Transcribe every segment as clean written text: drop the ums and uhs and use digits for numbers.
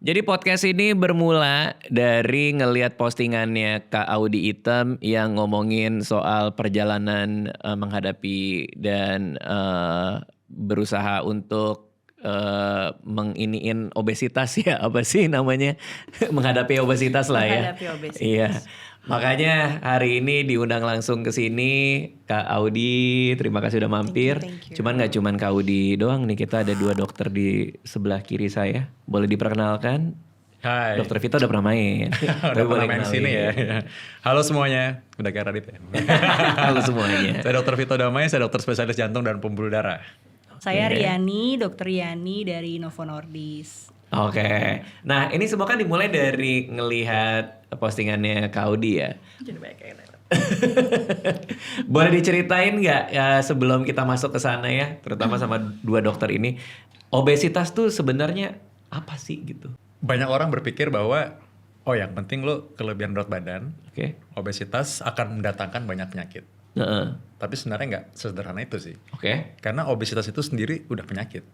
Jadi podcast ini bermula dari ngelihat postingannya Kak Audy Item yang ngomongin soal perjalanan menghadapi dan berusaha untuk menginiin obesitas ya, apa sih namanya? Menghadapi obesitas lah ya. Menghadapi obesitas. Iya. Makanya hari ini diundang langsung ke sini Kak Audy, terima kasih udah mampir. Thank you. Cuman gak cuman Kak Audy doang nih, kita ada 2 dokter di sebelah kiri saya. Boleh diperkenalkan? Hai. Dokter Vito udah pernah main. Udah pernah main sini ya. Halo semuanya, udah kayak Radit ya. Halo semuanya. Saya Dokter Vito Damai, saya dokter spesialis jantung dan pembuluh darah. Saya Riani, Dokter Riani dari Novo Nordisk. Oke. Nah ini semua kan dimulai dari ngelihat postingannya Kak Audy ya. Jadi banyak yang nanya. Boleh diceritain nggak ya sebelum kita masuk ke sana ya, terutama sama 2 dokter ini, obesitas tuh sebenarnya apa sih gitu? Banyak orang berpikir bahwa yang penting lo kelebihan berat badan, Oke. obesitas akan mendatangkan banyak penyakit. Heeh. Tapi sebenarnya nggak sesederhana itu sih. Oke. Karena obesitas itu sendiri udah penyakit.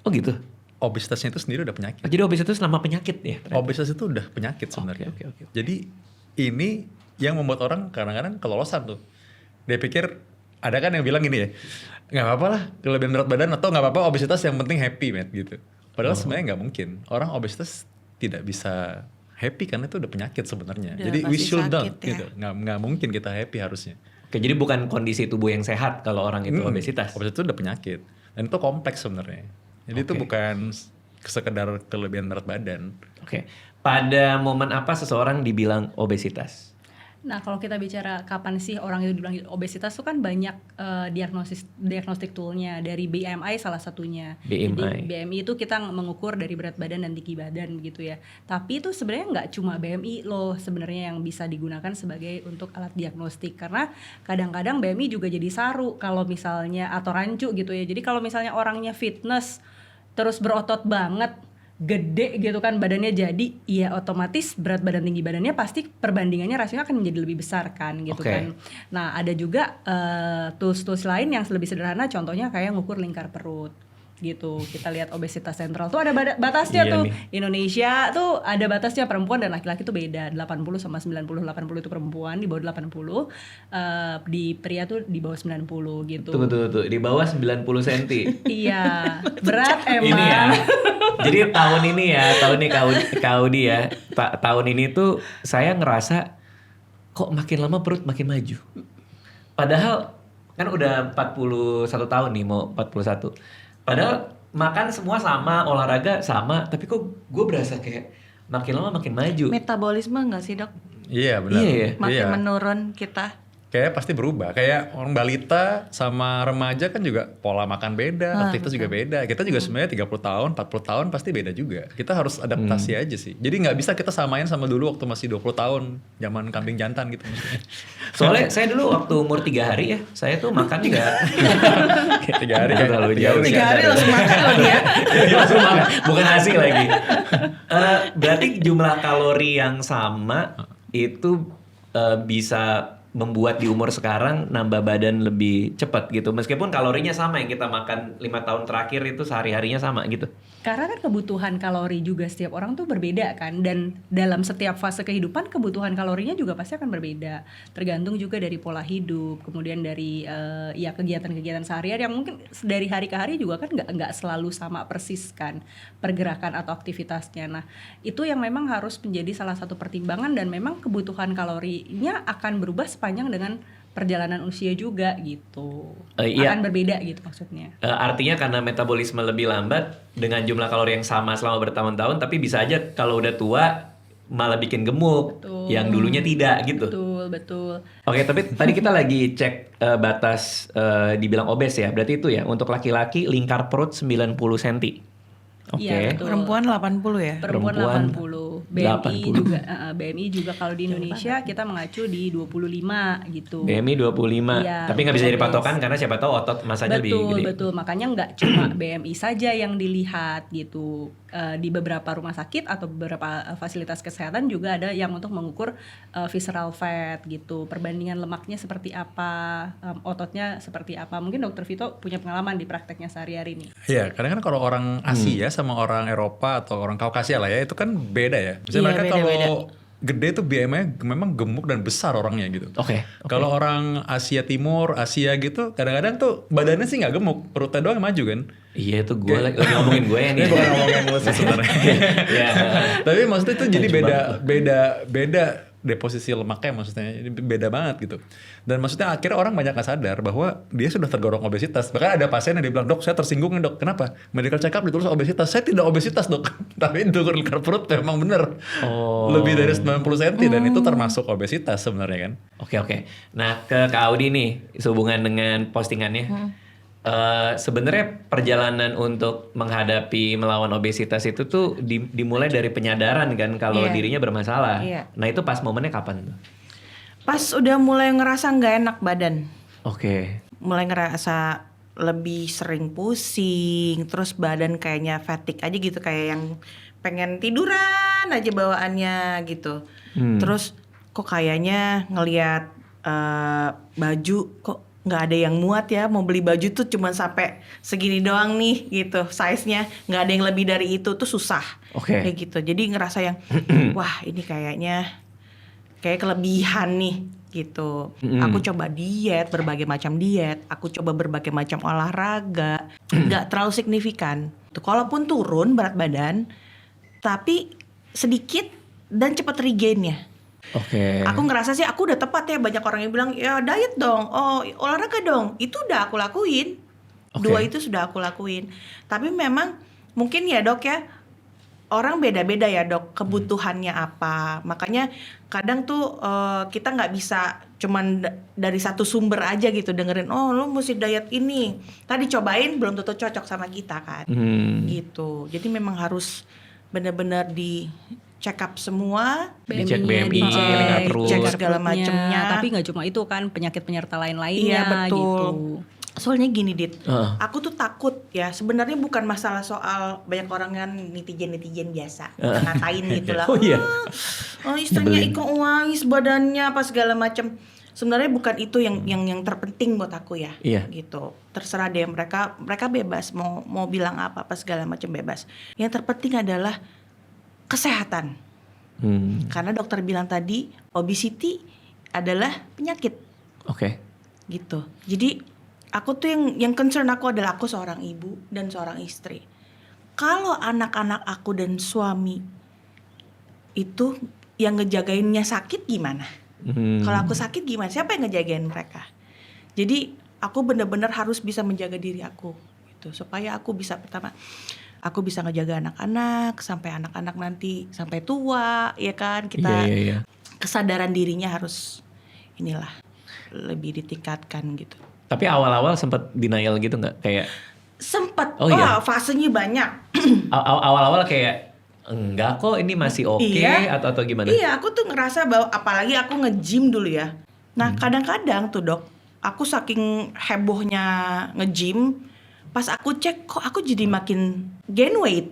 Oh gitu. Obesitasnya itu sendiri udah penyakit. Jadi obesitas nama penyakit ya? ternyata? Obesitas itu udah penyakit sebenarnya. Oke. Jadi ini yang membuat orang kadang-kadang kelolosan tuh. Dia pikir, ada kan yang bilang gini ya, nggak apa-apa lah kelebihan berat badan atau nggak apa-apa obesitas yang penting happy man gitu. Padahal sebenarnya nggak mungkin. Orang obesitas tidak bisa happy karena itu udah penyakit sebenarnya. Udah Jadi we pasti should sakit not ya. gitu. Nggak mungkin kita happy harusnya. Oke, jadi bukan kondisi tubuh yang sehat kalau orang itu obesitas. Obesitas itu udah penyakit dan itu kompleks sebenarnya. Jadi itu Oke. bukan sekedar kelebihan berat badan. Oke. Pada momen apa seseorang dibilang obesitas? Nah, kalau kita bicara kapan sih orang itu dibilang obesitas tuh kan banyak diagnostik toolnya, dari BMI salah satunya. BMI. Jadi BMI itu kita mengukur dari berat badan dan tinggi badan gitu ya. Tapi itu sebenarnya nggak cuma BMI loh sebenarnya yang bisa digunakan sebagai untuk alat diagnostik, karena kadang-kadang BMI juga jadi saru kalau misalnya atau rancu gitu ya. Jadi kalau misalnya orangnya fitness terus berotot banget, gede gitu kan badannya, jadi ya otomatis berat badan tinggi badannya pasti perbandingannya rasionya akan menjadi lebih besar kan gitu Oke. kan. Nah ada juga tools lain yang lebih sederhana, contohnya kayak ngukur lingkar perut gitu. Kita lihat obesitas sentral tuh ada batasnya Iya tuh. nih. Indonesia tuh ada batasnya, perempuan dan laki-laki tuh beda, 80 sama 90. 80 itu perempuan di bawah 80, di pria tuh di bawah 90 gitu. Tuh. Di bawah 90 cm. Iya, berat emang. Ini ya. Jadi tahun ini ya, Kak Audy ya. Tahun ini tuh saya ngerasa kok makin lama perut makin maju. Padahal kan udah 41 tahun nih, mau 41. Padahal makan semua sama, olahraga sama, tapi kok gue berasa kayak makin lama makin maju. Metabolisme nggak sih dok? Iya benar. Iya ya. Makin menurun kita. Kayaknya pasti berubah. Kayak orang balita sama remaja kan juga pola makan beda, aktivitas juga beda. Kita juga sebenarnya 30 tahun, 40 tahun pasti beda juga. Kita harus adaptasi aja sih. Jadi nggak bisa kita samain sama dulu waktu masih 20 tahun, zaman kambing jantan gitu maksudnya. Soalnya saya dulu waktu umur 3 hari ya, saya tuh makan juga 3 hari Nggak terlalu jauh. 3 hari langsung makan loh dia. Langsung makan, bukan nasi lagi. Berarti jumlah kalori yang sama itu bisa membuat di umur sekarang nambah badan lebih cepat gitu. Meskipun kalorinya sama, yang kita makan 5 tahun terakhir itu sehari-harinya sama gitu. Karena kan kebutuhan kalori juga setiap orang tuh berbeda kan, dan dalam setiap fase kehidupan kebutuhan kalorinya juga pasti akan berbeda. Tergantung juga dari pola hidup, kemudian dari kegiatan-kegiatan sehari-hari yang mungkin dari hari ke hari juga kan nggak selalu sama persis kan pergerakan atau aktivitasnya. Nah itu yang memang harus menjadi salah satu pertimbangan, dan memang kebutuhan kalorinya akan berubah sepanjang dengan perjalanan usia juga gitu. Iya. Akan berbeda gitu maksudnya. Artinya karena metabolisme lebih lambat dengan jumlah kalori yang sama selama bertahun-tahun, tapi bisa aja kalau udah tua malah bikin gemuk. Betul. Yang dulunya tidak gitu. Betul. Oke, tapi tadi kita lagi cek batas dibilang obes ya. Berarti itu ya untuk laki-laki lingkar perut 90 cm. Oke. Iya, betul. Perempuan 80 ya? Perempuan 80. BMI 80. juga BMI juga kalau di Indonesia kita mengacu di 25 gitu. BMI 25. Iya, Tapi nggak bisa jadi obes. patokan karena siapa tahu otot masanya lebih gede. Betul. Makanya nggak cuma BMI saja yang dilihat gitu. di beberapa rumah sakit atau beberapa fasilitas kesehatan juga ada yang untuk mengukur visceral fat gitu, perbandingan lemaknya seperti apa, ototnya seperti apa. Mungkin Dokter Vito punya pengalaman di prakteknya sehari-hari nih. Iya, kadang kan kalau orang Asia sama orang Eropa atau orang Kaukasia lah ya, itu kan beda ya. Misalnya Iya, mereka beda-beda. kalau gede tuh BMI memang gemuk dan besar orangnya gitu. Oke. Kalau orang Asia Timur, Asia gitu, kadang-kadang tuh badannya sih nggak gemuk, perutnya doang yang maju kan. Iya itu gue lagi ngomongin gue ya nih. Ini bukan ngomongin lu sih sebenarnya. Iya. Tapi maksudnya itu jadi beda deposisi lemaknya, maksudnya ini beda banget gitu. Dan maksudnya akhirnya orang banyak gak sadar bahwa dia sudah tergolong obesitas. Bahkan ada pasien yang dia bilang, "Dok, saya tersinggung nih, Dok. Kenapa? Medical check up ditulis obesitas." Saya tidak obesitas, Dok. Tapi ukur perut memang bener. Oh. Lebih dari 90 cm dan itu termasuk obesitas sebenarnya kan. Oke. Nah ke Kak Audi nih, sehubungan dengan postingannya. Sebenarnya perjalanan untuk menghadapi melawan obesitas itu tuh dimulai dari penyadaran kan kalau Iya. dirinya bermasalah. Iya. Nah itu pas momennya kapan tuh? Pas udah mulai ngerasa nggak enak badan, Oke. mulai ngerasa lebih sering pusing, terus badan kayaknya fatigue aja gitu, kayak yang pengen tiduran aja bawaannya gitu. Terus kok kayaknya ngelihat baju kok nggak ada yang muat ya, mau beli baju tuh cuma sampai segini doang nih gitu, size-nya nggak ada yang lebih dari itu tuh susah. Oke. Kayak gitu. Jadi ngerasa yang wah ini kayaknya kayak kelebihan nih gitu. Aku coba diet, berbagai macam diet, aku coba berbagai macam olahraga, nggak terlalu signifikan. Tuh, kalaupun turun berat badan, tapi sedikit dan cepat regain-nya. Oke. Aku ngerasa sih aku udah tepat ya, banyak orang yang bilang ya diet dong, oh olahraga dong, itu udah aku lakuin. Oke. 2 itu sudah aku lakuin. Tapi memang mungkin ya Dok ya, orang beda-beda ya Dok kebutuhannya apa. Makanya kadang tuh kita nggak bisa cuman dari satu sumber aja gitu dengerin, oh lu mesti diet ini, tadi cobain belum tentu cocok sama kita kan. Gitu. Jadi memang harus benar-benar di check up semua, Dicek BMI-nya, BMI, dicek, terus. cek segala perutnya. macemnya. Tapi nggak cuma itu kan, penyakit penyerta lain-lainnya Iya betul. gitu. Soalnya gini Dit, Heeh. aku tuh takut ya, sebenarnya bukan masalah soal banyak orang kan netizen biasa ngatain gitu lah. Oh iya. Oh istrinya Nyebelin. Iko Uwais badannya apa segala macam. Sebenarnya bukan itu yang terpenting buat aku ya. Iya. Gitu. Terserah deh mereka bebas mau bilang apa segala macam bebas. Yang terpenting adalah kesehatan. Karena dokter bilang tadi obesity adalah penyakit. Oke. Gitu. Jadi aku tuh yang concern aku adalah aku seorang ibu dan seorang istri. Kalau anak-anak aku dan suami itu yang ngejagainnya sakit gimana? Kalau aku sakit gimana? Siapa yang ngejagain mereka? Jadi aku benar-benar harus bisa menjaga diri aku gitu, supaya aku bisa pertama aku bisa ngejaga anak-anak sampai anak-anak nanti sampai tua ya kan, kita Iya. kesadaran dirinya harus inilah lebih ditingkatkan gitu. Tapi awal-awal sempat denial gitu nggak? Kayak Sempet, Oh, iya? fasenya banyak. awal-awal kayak enggak kok ini masih oke Iya. atau gimana? Iya, aku tuh ngerasa bahwa apalagi aku nge-gym dulu ya. Nah, kadang-kadang tuh Dok, aku saking hebohnya nge-gym, pas aku cek kok aku jadi makin gain weight.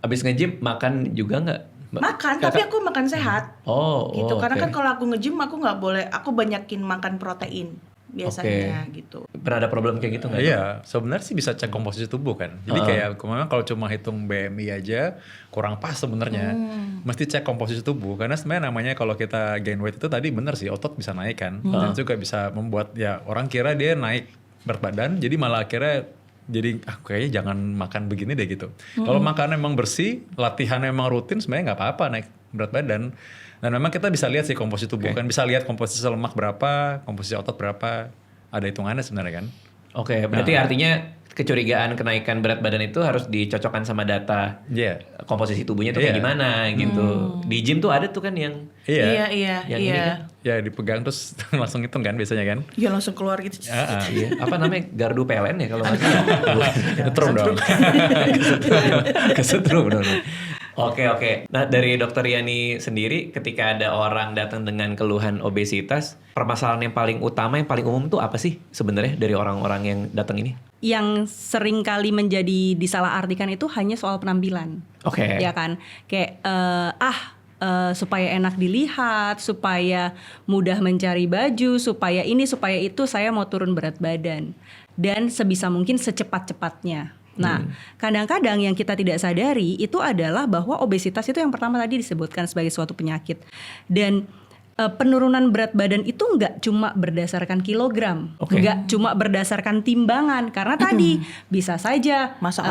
Abis nge-gym makan juga nggak? Makan, tapi aku makan sehat. Oh, Gitu. Karena oke. kan kalau aku nge-gym aku nggak boleh, aku banyakin makan protein biasanya gitu. Pernah ada problem kayak gitu nggak? Iya, sebenarnya sih bisa cek komposisi tubuh kan. Jadi kayak memang kalau cuma hitung BMI aja kurang pas sebenarnya. Mesti cek komposisi tubuh karena sebenarnya namanya kalau kita gain weight itu tadi bener sih, otot bisa naik kan. Dan juga bisa membuat ya orang kira dia naik berat badan, jadi malah akhirnya jadi kayaknya jangan makan begini deh gitu. Kalau makan emang bersih, latihan emang rutin sebenarnya nggak apa-apa naik berat badan. Dan memang kita bisa lihat sih komposisi tubuh kan, bisa lihat komposisi lemak berapa, komposisi otot berapa, ada hitungannya sebenarnya kan. Oke, berarti artinya kecurigaan kenaikan berat badan itu harus dicocokkan sama data Iya. komposisi tubuhnya tuh kayak Iya. gimana gitu. Di gym tuh ada tuh kan yang Iya. Yang ini kan? Ya dipegang terus langsung hitung kan biasanya kan. Ya langsung keluar gitu. iya, apa namanya gardu PLN ya kalau nggak salah. Ketrum dong. Kesetrum dong. Oke. Nah dari Dokter Yani sendiri, ketika ada orang datang dengan keluhan obesitas, permasalahan yang paling utama, yang paling umum tuh apa sih sebenarnya dari orang-orang yang datang ini? yang sering kali menjadi disalahartikan itu hanya soal penampilan. Oke. Ya kan? Kayak supaya enak dilihat, supaya mudah mencari baju, supaya ini, supaya itu, saya mau turun berat badan. Dan sebisa mungkin secepat-cepatnya. Nah, kadang-kadang yang kita tidak sadari itu adalah bahwa obesitas itu yang pertama tadi disebutkan sebagai suatu penyakit. Dan penurunan berat badan itu nggak cuma berdasarkan kilogram, nggak cuma berdasarkan timbangan, karena tadi bisa saja massa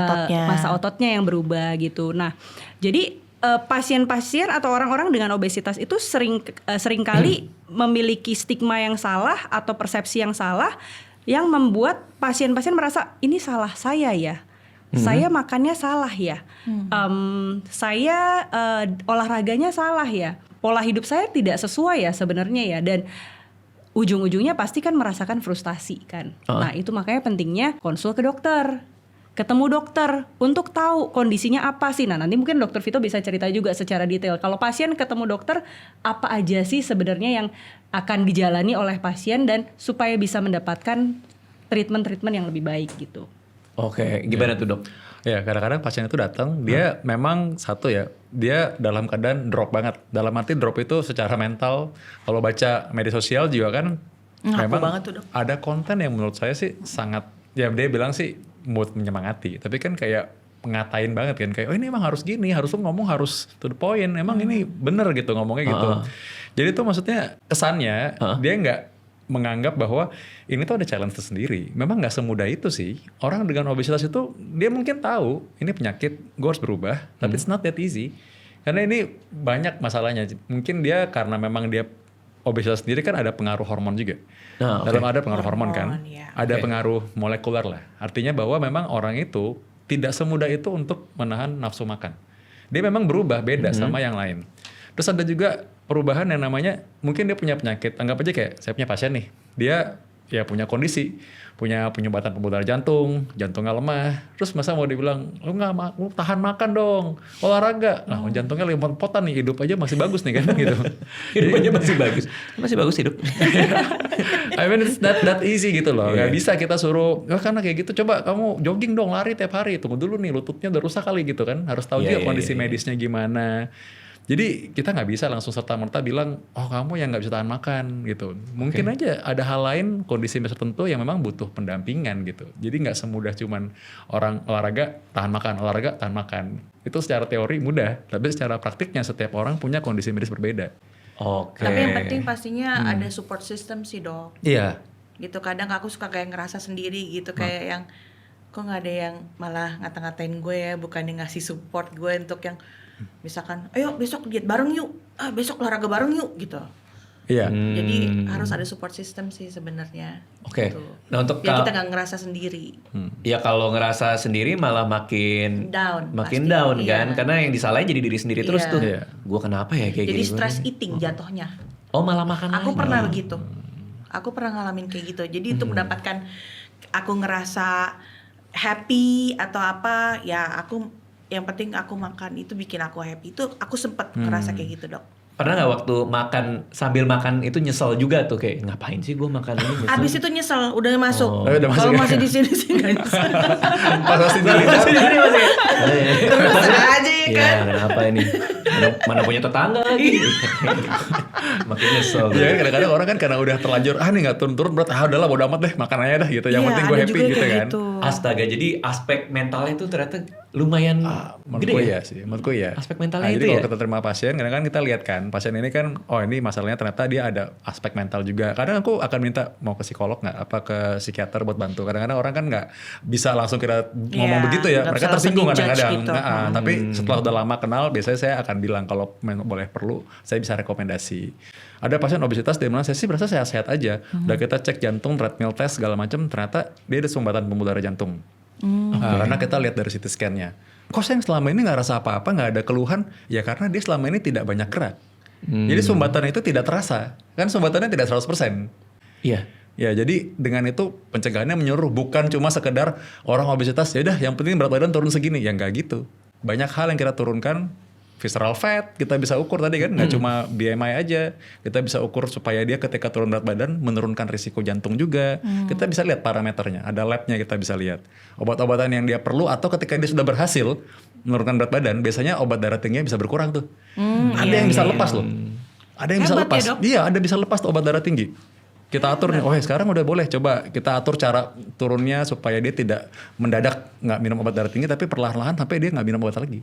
ototnya yang berubah gitu. Nah, jadi pasien-pasien atau orang-orang dengan obesitas itu sering kali memiliki stigma yang salah atau persepsi yang salah yang membuat pasien-pasien merasa ini salah saya ya. Saya makannya salah ya, saya olahraganya salah ya, pola hidup saya tidak sesuai ya sebenarnya ya, dan ujung-ujungnya pasti kan merasakan frustasi kan. Nah itu makanya pentingnya konsul ke dokter, ketemu dokter untuk tahu kondisinya apa sih. Nah nanti mungkin Dokter Vito bisa cerita juga secara detail. Kalau pasien ketemu dokter, apa aja sih sebenarnya yang akan dijalani oleh pasien dan supaya bisa mendapatkan treatment yang lebih baik gitu. Oke, gimana tuh dok? Ya kadang-kadang pasien itu datang, dia memang satu ya, dia dalam keadaan drop banget. Dalam arti drop itu secara mental, kalau baca media sosial juga kan memang banget tuh, Dok. ada konten yang menurut saya sih sangat, ya dia bilang sih mood menyemangati. Tapi kan kayak ngatain banget kan, kayak oh ini emang harus gini, harus lu ngomong harus to the point, emang ini bener gitu ngomongnya gitu. Jadi tuh maksudnya kesannya dia nggak menganggap bahwa ini tuh ada challenge tersendiri. Memang nggak semudah itu sih. Orang dengan obesitas itu dia mungkin tahu ini penyakit, gue harus berubah, tapi it's not that easy. Karena ini banyak masalahnya. Mungkin dia karena memang dia obesitas sendiri kan ada pengaruh hormon juga. Dalam ada pengaruh hormon kan, ada pengaruh molekuler lah. Artinya bahwa memang orang itu tidak semudah itu untuk menahan nafsu makan. Dia memang berubah beda sama yang lain. Terus ada juga perubahan yang namanya mungkin dia punya penyakit, anggap aja kayak saya punya pasien nih, dia ya punya kondisi, punya penyumbatan pembuluh darah jantung, jantungnya lemah, terus masa mau dibilang lu tahan makan dong, olahraga, nah jantungnya lagi pot-potan nih, hidup aja masih bagus nih kan gitu. Hidup aja masih bagus hidup. I mean it's that easy gitu loh, nggak bisa kita suruh, karena kayak gitu coba kamu jogging dong, lari tiap hari, tunggu dulu nih lututnya udah rusak kali gitu kan, harus tahu juga kondisi medisnya gimana. Jadi kita nggak bisa langsung serta-merta bilang, oh kamu yang nggak bisa tahan makan gitu. Mungkin aja ada hal lain, kondisi tertentu yang memang butuh pendampingan gitu. Jadi nggak semudah cuman orang olahraga tahan makan. Itu secara teori mudah, tapi secara praktiknya setiap orang punya kondisi medis berbeda. Oke. Tapi yang penting pastinya ada support system sih dok. Iya. Gitu kadang aku suka kayak ngerasa sendiri gitu, kayak yang kok nggak ada yang malah ngata-ngatain gue ya, bukan yang ngasih support gue untuk yang misalkan, ayo besok diet bareng yuk, besok olahraga bareng yuk gitu. Iya. Jadi harus ada support system sih sebenarnya. Oke. Gitu. Nah untuk ya kita nggak ngerasa sendiri. Ya kalau ngerasa sendiri malah makin Down, makin pasti. down Iya. kan, karena yang disalahin jadi diri sendiri terus tuh. Iya. Gue kenapa ya kayak Jadi gini? stress eating jatuhnya. Oh malah makan Aku lagi. pernah begitu. Aku pernah ngalamin kayak gitu. Jadi untuk mendapatkan aku ngerasa happy atau apa, ya aku yang penting aku makan itu bikin aku happy. Itu aku sempet ngerasa kayak gitu dok. Pernah nggak waktu makan sambil makan itu nyesel juga tuh kayak ngapain sih gue makan ini nyesel? Abis itu nyesel, udah masuk. Udah masuk Kalau ya? masih di sini sih nggak nyesel. Pas masih Terus aja ya Iya kan. kenapa ini? Mana punya tetangga lagi? Makin nyesel. Iya kan kadang-kadang orang kan karena udah terlanjur nih nggak turun-turun berat, udahlah bodo amat deh makan aja dah gitu. Yang Iya, penting gue ada happy juga gitu kayak kan. gitu. Astaga, jadi aspek mentalnya itu ternyata lumayan Menurut gede gue ya? ya sih, menurut gue ya. Aspek mentalnya jadi itu kalau ya? kita terima pasien, kadang-kadang kita lihat kan, pasien ini kan, oh ini masalahnya ternyata dia ada aspek mental juga. Kadang aku akan minta mau ke psikolog nggak, apa ke psikiater buat bantu. Kadang-kadang orang kan nggak bisa langsung kita ngomong Iya, begitu ya, nggak mereka bisa langsung tersinggung di-judge kadang-kadang. gitu. Nah, tapi setelah udah lama kenal, biasanya saya akan bilang kalau boleh perlu, saya bisa rekomendasi. Ada pasien obesitas di mana saya sih berasa sehat-sehat aja. Udah kita cek jantung, treadmill test segala macam, ternyata dia ada sumbatan pembuluh darah jantung. Karena kita lihat dari CT scan-nya. Kok saya yang selama ini nggak rasa apa-apa, nggak ada keluhan? Ya karena dia selama ini tidak banyak gerak. Jadi sumbatan itu tidak terasa. Kan sumbatannya tidak 100%. Iya. Ya jadi dengan itu pencegahannya menyeluruh. Bukan cuma sekedar orang obesitas, ya udah yang penting berat badan turun segini. Ya nggak gitu. Banyak hal yang kita turunkan visceral fat kita bisa ukur tadi kan, nggak cuma BMI aja, kita bisa ukur supaya dia ketika turun berat badan menurunkan risiko jantung juga. Kita bisa lihat parameternya, ada labnya kita bisa lihat obat-obatan yang dia perlu, atau ketika dia sudah berhasil menurunkan berat badan, biasanya obat darah tingginya bisa berkurang tuh. Ada yang bisa lepas loh, ada yang bisa Hebat lepas. ya, Dok? Iya, ada bisa lepas tuh obat darah tinggi. Kita atur nih, sekarang udah boleh, coba kita atur cara turunnya supaya dia tidak mendadak nggak minum obat darah tinggi, tapi perlahan-lahan sampai dia nggak minum obat lagi.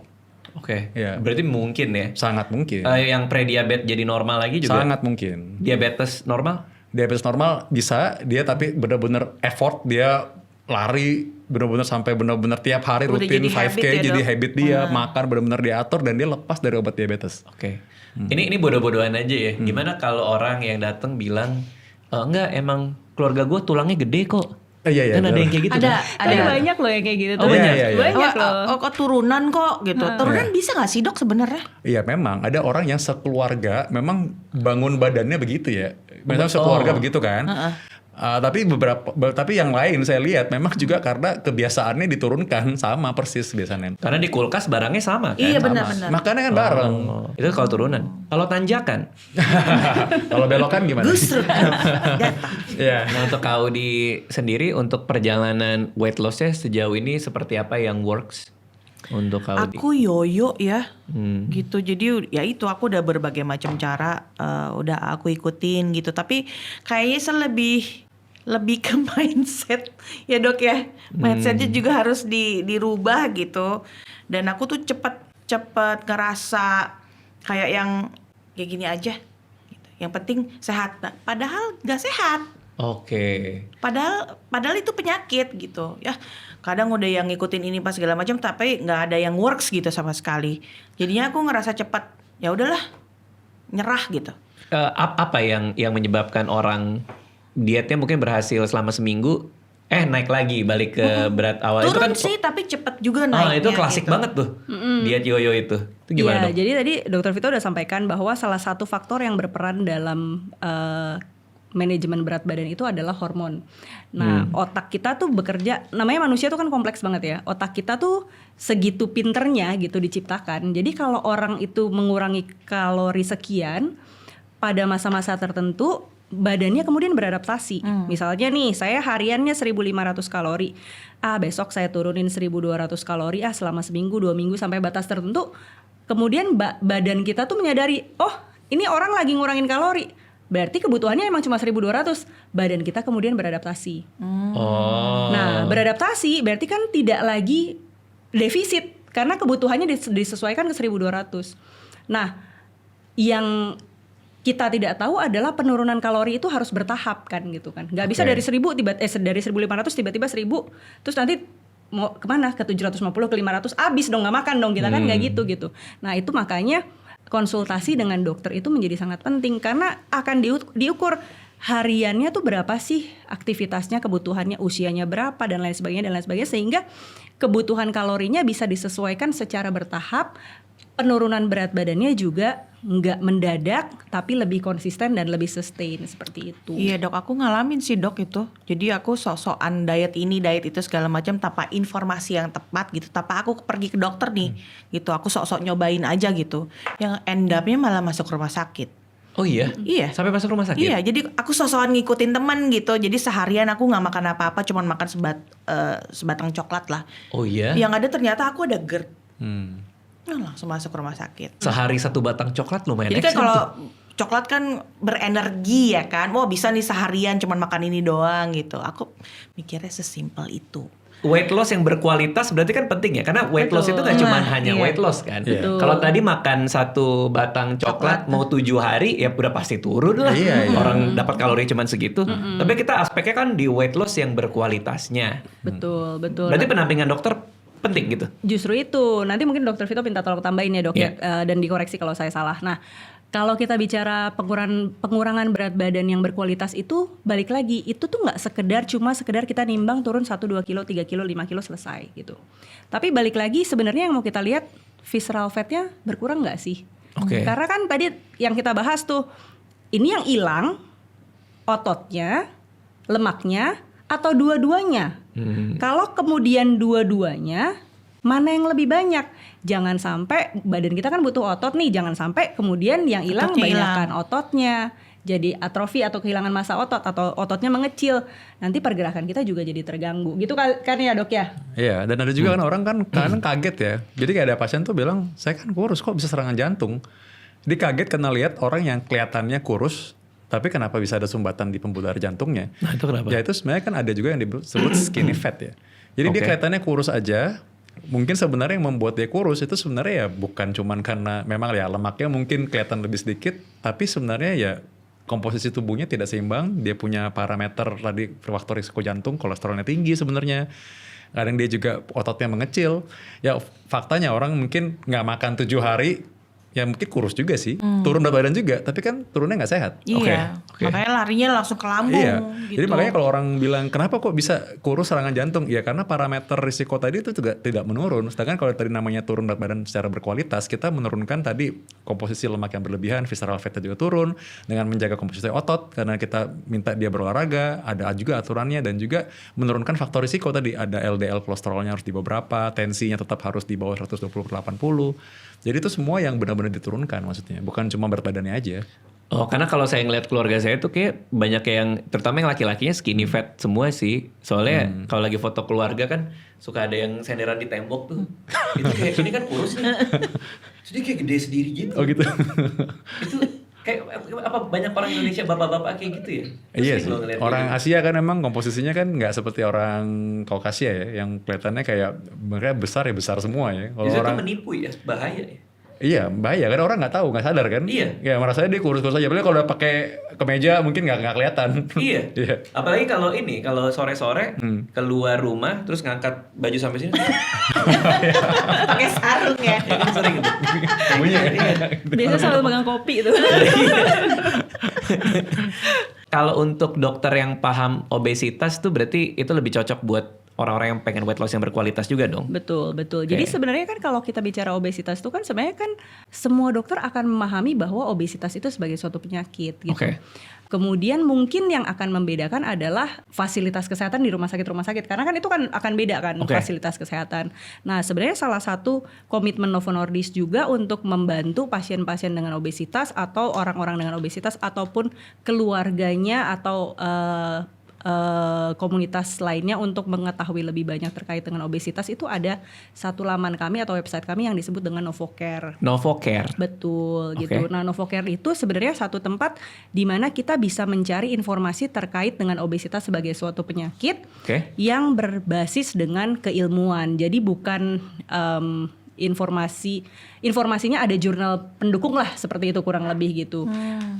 Oke. Iya. Berarti mungkin ya. Sangat mungkin. Yang pre-diabetes jadi normal lagi juga. Sangat mungkin. Diabetes normal? Diabetes normal bisa, dia tapi benar-benar effort, dia lari benar-benar sampai benar-benar tiap hari Udah rutin jadi 5K, habit ya, jadi Dok? habit dia, makan benar-benar diatur dan dia lepas dari obat diabetes. Oke. Ini bodoh-bodohan aja ya. Gimana kalau orang yang datang bilang, enggak, emang keluarga gue tulangnya gede kok. Iya, Kan ada betul. yang kayak gitu Ada, kan? Tapi banyak loh yang kayak gitu Oh, tuh. banyak? Iya, iya. Banyak loh. kok turunan kok gitu. Turunan bisa nggak sih, Dok, sebenarnya? Iya, memang ada orang yang sekeluarga memang bangun badannya begitu ya. Misalnya sekeluarga begitu kan. Tapi yang lain saya lihat memang juga karena kebiasaannya diturunkan sama persis biasanya. Karena di kulkas barangnya sama kan? Iya, Sama. benar-benar. Makannya kan bareng. Oh, itu kalau turunan. Kalau tanjakan? Kalau belokan gimana? Gusrut. Iya. Nah, untuk Kaudi sendiri, untuk perjalanan weight loss-nya sejauh ini seperti apa yang works untuk Kaudi? Aku yoyo ya, gitu. Jadi ya itu aku udah berbagai macam cara, udah aku ikutin gitu. Tapi kayaknya saya lebih ke mindset ya, Dok ya. Mindsetnya juga harus dirubah gitu. Dan aku tuh cepet ngerasa kayak yang kayak gini aja. Gitu. Yang penting sehat. Nah, padahal nggak sehat. Oke. Padahal itu penyakit gitu ya. Kadang udah yang ngikutin ini pas segala macam, tapi nggak ada yang works gitu sama sekali. Jadinya aku ngerasa cepat, ya udahlah, nyerah gitu. Apa yang menyebabkan orang dietnya mungkin berhasil selama seminggu, naik lagi balik ke berat awal? Turun Itu kan sih, tapi cepet juga naiknya. itu klasik gitu. banget tuh, diet yoyo itu. Itu gimana, Iya, Dok? jadi tadi Dr. Vito udah sampaikan bahwa salah satu faktor yang berperan dalam manajemen berat badan itu adalah hormon. Nah, otak kita tuh bekerja, namanya manusia tuh kan kompleks banget ya. Otak kita tuh segitu pinternya gitu diciptakan. Jadi kalau orang itu mengurangi kalori sekian pada masa-masa tertentu, badannya kemudian beradaptasi. Misalnya nih, saya hariannya 1.500 kalori. Besok saya turunin 1.200 kalori selama seminggu, 2 minggu sampai batas tertentu. Kemudian badan kita tuh menyadari, oh, ini orang lagi ngurangin kalori. Berarti kebutuhannya emang cuma 1.200. Badan kita kemudian beradaptasi. Oh. Nah, beradaptasi berarti kan tidak lagi defisit karena kebutuhannya disesuaikan ke 1.200. Nah, yang kita tidak tahu adalah penurunan kalori itu harus bertahap kan gitu kan. Nggak bisa dari 1.000 dari 1.500 tiba-tiba 1.000 terus nanti mau kemana ke 750 ke 500 abis dong, nggak makan dong kita kan nggak gitu. Nah, itu makanya konsultasi dengan dokter itu menjadi sangat penting karena akan diukur hariannya tuh berapa sih aktivitasnya, kebutuhannya, usianya berapa dan lain sebagainya sehingga kebutuhan kalorinya bisa disesuaikan secara bertahap. Penurunan berat badannya juga nggak mendadak tapi lebih konsisten dan lebih sustain seperti itu. Iya, Dok, aku ngalamin sih, Dok, itu. Jadi aku sok-sokan diet ini, diet itu segala macam tanpa informasi yang tepat gitu. Tanpa aku pergi ke dokter nih, gitu. Aku sok-sok nyobain aja gitu. Yang end up-nya malah masuk rumah sakit. Oh iya? Iya. Sampai masuk rumah sakit? Iya, jadi aku sok-sokan ngikutin teman gitu. Jadi seharian aku nggak makan apa-apa, cuman makan sebatang coklat lah. Oh iya? Yang ada ternyata aku ada GERD. Langsung masuk rumah sakit. Sehari 1 batang coklat lumayan Jadi kan ekstrim kalau tuh. coklat kan berenergi ya kan. Wah, bisa nih seharian cuman makan ini doang gitu. Aku mikirnya sesimpel itu. Weight loss yang berkualitas berarti kan penting ya, karena weight loss itu gak cuma hanya iya. weight loss kan. Betul. Kalau tadi makan 1 batang coklat mau 7 hari ya udah pasti turun lah. Iya. Orang dapat kalori cuma segitu. Tapi kita aspeknya kan di weight loss yang berkualitasnya. Betul. Berarti pendampingan dokter penting gitu. Justru itu, nanti mungkin Dokter Vito minta tolong tambahin ya dok ya, dan dikoreksi kalau saya salah. Nah, kalau kita bicara pengurangan berat badan yang berkualitas itu, balik lagi, itu tuh nggak cuma sekedar kita nimbang turun 1-2 kilo, 3 kilo, 5 kilo selesai gitu. Tapi balik lagi sebenarnya yang mau kita lihat, visceral fatnya berkurang nggak sih? Oke. Karena kan tadi yang kita bahas tuh, ini yang hilang ototnya, lemaknya, atau dua-duanya. Kalau kemudian dua-duanya, Mana yang lebih banyak? Jangan sampai badan kita kan butuh otot nih, jangan sampai kemudian yang hilang Ototnya banyakkan ototnya. Jadi atrofi atau kehilangan massa otot atau ototnya mengecil. Nanti pergerakan kita juga jadi terganggu. Gitu kan ya, Dok ya? Iya, dan ada juga kan orang kan kadang kaget ya. Jadi kayak ada pasien tuh bilang, saya kan kurus kok bisa serangan jantung. Jadi kaget karena lihat orang yang kelihatannya kurus, tapi kenapa bisa ada sumbatan di pembuluh darah jantungnya? Nah, itu kenapa? Ya itu sebenarnya kan ada juga yang disebut skinny fat ya. Jadi dia Oke. kelihatannya kurus aja. Mungkin sebenarnya yang membuat dia kurus itu sebenarnya ya bukan cuman karena memang ya lemaknya mungkin kelihatan lebih sedikit, tapi sebenarnya ya komposisi tubuhnya tidak seimbang. Dia punya parameter tadi faktor risiko jantung, kolesterolnya tinggi sebenarnya. Kadang dia juga ototnya mengecil. Ya faktanya orang mungkin nggak makan 7 hari, ya mungkin kurus juga sih, turun berat badan juga, tapi kan turunnya nggak sehat. Iya, Oke. makanya larinya langsung ke lambung Iya, gitu. jadi makanya kalau orang bilang kenapa kok bisa kurus serangan jantung, ya karena parameter risiko tadi itu juga tidak menurun. Sedangkan kalau tadi namanya turun berat badan secara berkualitas, kita menurunkan tadi komposisi lemak yang berlebihan, visceral fatnya juga turun dengan menjaga komposisi otot karena kita minta dia berolahraga, ada juga aturannya dan juga menurunkan faktor risiko tadi ada LDL kolesterolnya harus di bawah berapa, tensinya tetap harus di bawah 120/80. Jadi itu semua yang benar-benar diturunkan maksudnya, bukan cuma berat badannya aja. Oh, karena kalau saya ngeliat keluarga saya tuh kayak banyak yang, terutama yang laki-lakinya skinny fat semua sih. Soalnya kalau lagi foto keluarga kan suka ada yang senderan di tembok tuh. Itu kayak ini kan kurus nih. Jadi kayak gede sendiri gitu. Oh gitu. Itu kayak apa banyak orang Indonesia bapak-bapak kayak gitu ya? Iya Sering sih. lo ngeliat Orang gitu. Asia kan emang komposisinya kan nggak seperti orang Kaukasia ya, yang kelihatannya kayak mereka besar ya besar semua ya. Kalau Biasanya orang tuh menipu ya, bahaya ya. iya bahaya kan orang nggak tahu nggak sadar kan. Iya. Ya merasanya dia kurus-kurus aja. Apalagi kalau udah pakai kemeja mungkin nggak kelihatan. Iya. Iya. Apalagi kalau ini, kalau sore-sore keluar rumah terus ngangkat baju sampai sini. pakai sarung ya. Ya kan sering gitu. Punya. Iya. Biasanya selalu megang kopi itu. Kalau untuk dokter yang paham obesitas tuh berarti itu lebih cocok buat orang-orang yang pengen weight loss yang berkualitas juga dong. Betul, betul. Jadi Oke. sebenarnya kan kalau kita bicara obesitas itu kan sebenarnya kan semua dokter akan memahami bahwa obesitas itu sebagai suatu penyakit gitu. Oke. Kemudian mungkin yang akan membedakan adalah fasilitas kesehatan di rumah sakit karena kan itu kan akan beda kan Oke. fasilitas kesehatan. Nah, sebenarnya salah satu komitmen Novo Nordisk juga untuk membantu pasien-pasien dengan obesitas atau orang-orang dengan obesitas ataupun keluarganya atau komunitas lainnya untuk mengetahui lebih banyak terkait dengan obesitas itu ada satu laman kami atau website kami yang disebut dengan Novocare. Novocare. Betul Oke. gitu. Nah, Novocare itu sebenarnya satu tempat di mana kita bisa mencari informasi terkait dengan obesitas sebagai suatu penyakit Oke. yang berbasis dengan keilmuan. Jadi bukan informasinya ada jurnal pendukung lah seperti itu kurang lebih gitu.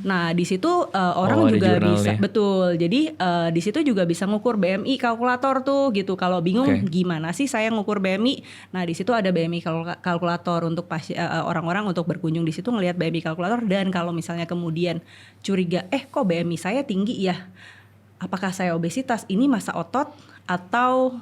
Nah, di situ orang Oh, ada juga jurnalnya. bisa betul. Jadi di situ juga bisa ngukur BMI kalkulator tuh gitu. Kalau bingung Oke. gimana sih saya ngukur BMI? Nah, di situ ada BMI kalkulator untuk orang-orang untuk berkunjung di situ ngelihat BMI kalkulator dan kalau misalnya kemudian curiga, kok BMI saya tinggi ya? Apakah saya obesitas? Ini massa otot atau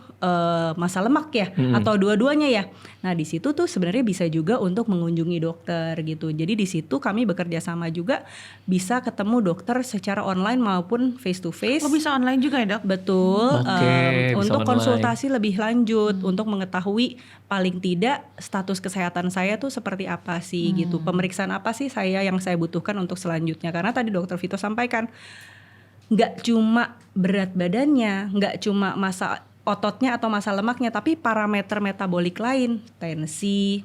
massa lemak ya? Atau dua-duanya ya? Nah, di situ tuh sebenarnya bisa juga untuk mengunjungi dokter gitu. Jadi di situ kami bekerja sama juga bisa ketemu dokter secara online maupun face to face. Oh bisa online juga ya dok? Betul, Oke, bisa untuk online. konsultasi lebih lanjut, untuk mengetahui paling tidak status kesehatan saya tuh seperti apa sih gitu. Pemeriksaan apa sih yang saya butuhkan untuk selanjutnya. Karena tadi dokter Vito sampaikan, nggak cuma berat badannya, nggak cuma massa ototnya atau massa lemaknya, tapi parameter metabolik lain, tensi,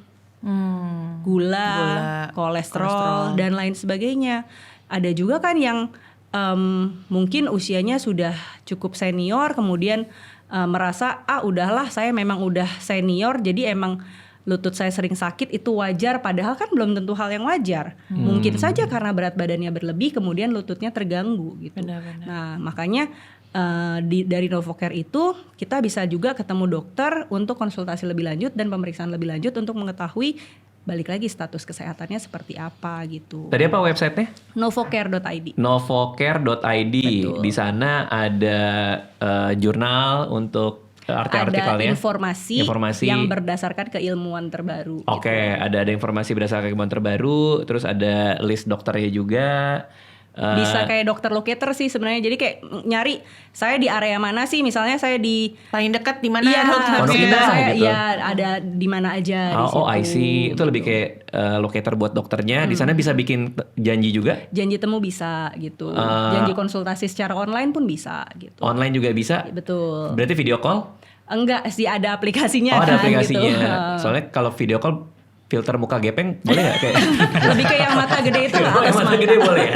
gula, kolesterol, dan lain sebagainya. Ada juga kan yang mungkin usianya sudah cukup senior, kemudian merasa udahlah saya memang udah senior, jadi emang lutut saya sering sakit itu wajar, padahal kan belum tentu hal yang wajar. Mungkin saja karena berat badannya berlebih kemudian lututnya terganggu gitu. Benar-benar. Nah, makanya dari Novocare itu kita bisa juga ketemu dokter untuk konsultasi lebih lanjut dan pemeriksaan lebih lanjut untuk mengetahui balik lagi status kesehatannya seperti apa gitu. Tadi apa websitenya? Novocare.id. Novocare.id. Betul. Di sana ada jurnal untuk artikelnya. Ada informasi yang berdasarkan keilmuan terbaru. Oke, gitu. ada informasi berdasarkan keilmuan terbaru, terus ada list dokternya juga. Bisa kayak dokter locator sih sebenarnya. Jadi kayak nyari saya di area mana sih? Misalnya saya di Paling dekat di mana iya, dokter? Pondok Indah saya gitu. iya ada di mana aja di Oh, I situ. see. Itu lebih kayak locator buat dokternya. Di sana bisa bikin janji juga. Janji temu bisa gitu. Janji konsultasi secara online pun bisa gitu. Online juga bisa. Betul. Berarti video call? Enggak sih ada aplikasinya Oh, ada kan aplikasinya. gitu. Soalnya kalau video call filter muka gepeng boleh nggak kayak? Lebih kayak yang mata gede itu lah. Oh, yang atas mata gede boleh ya.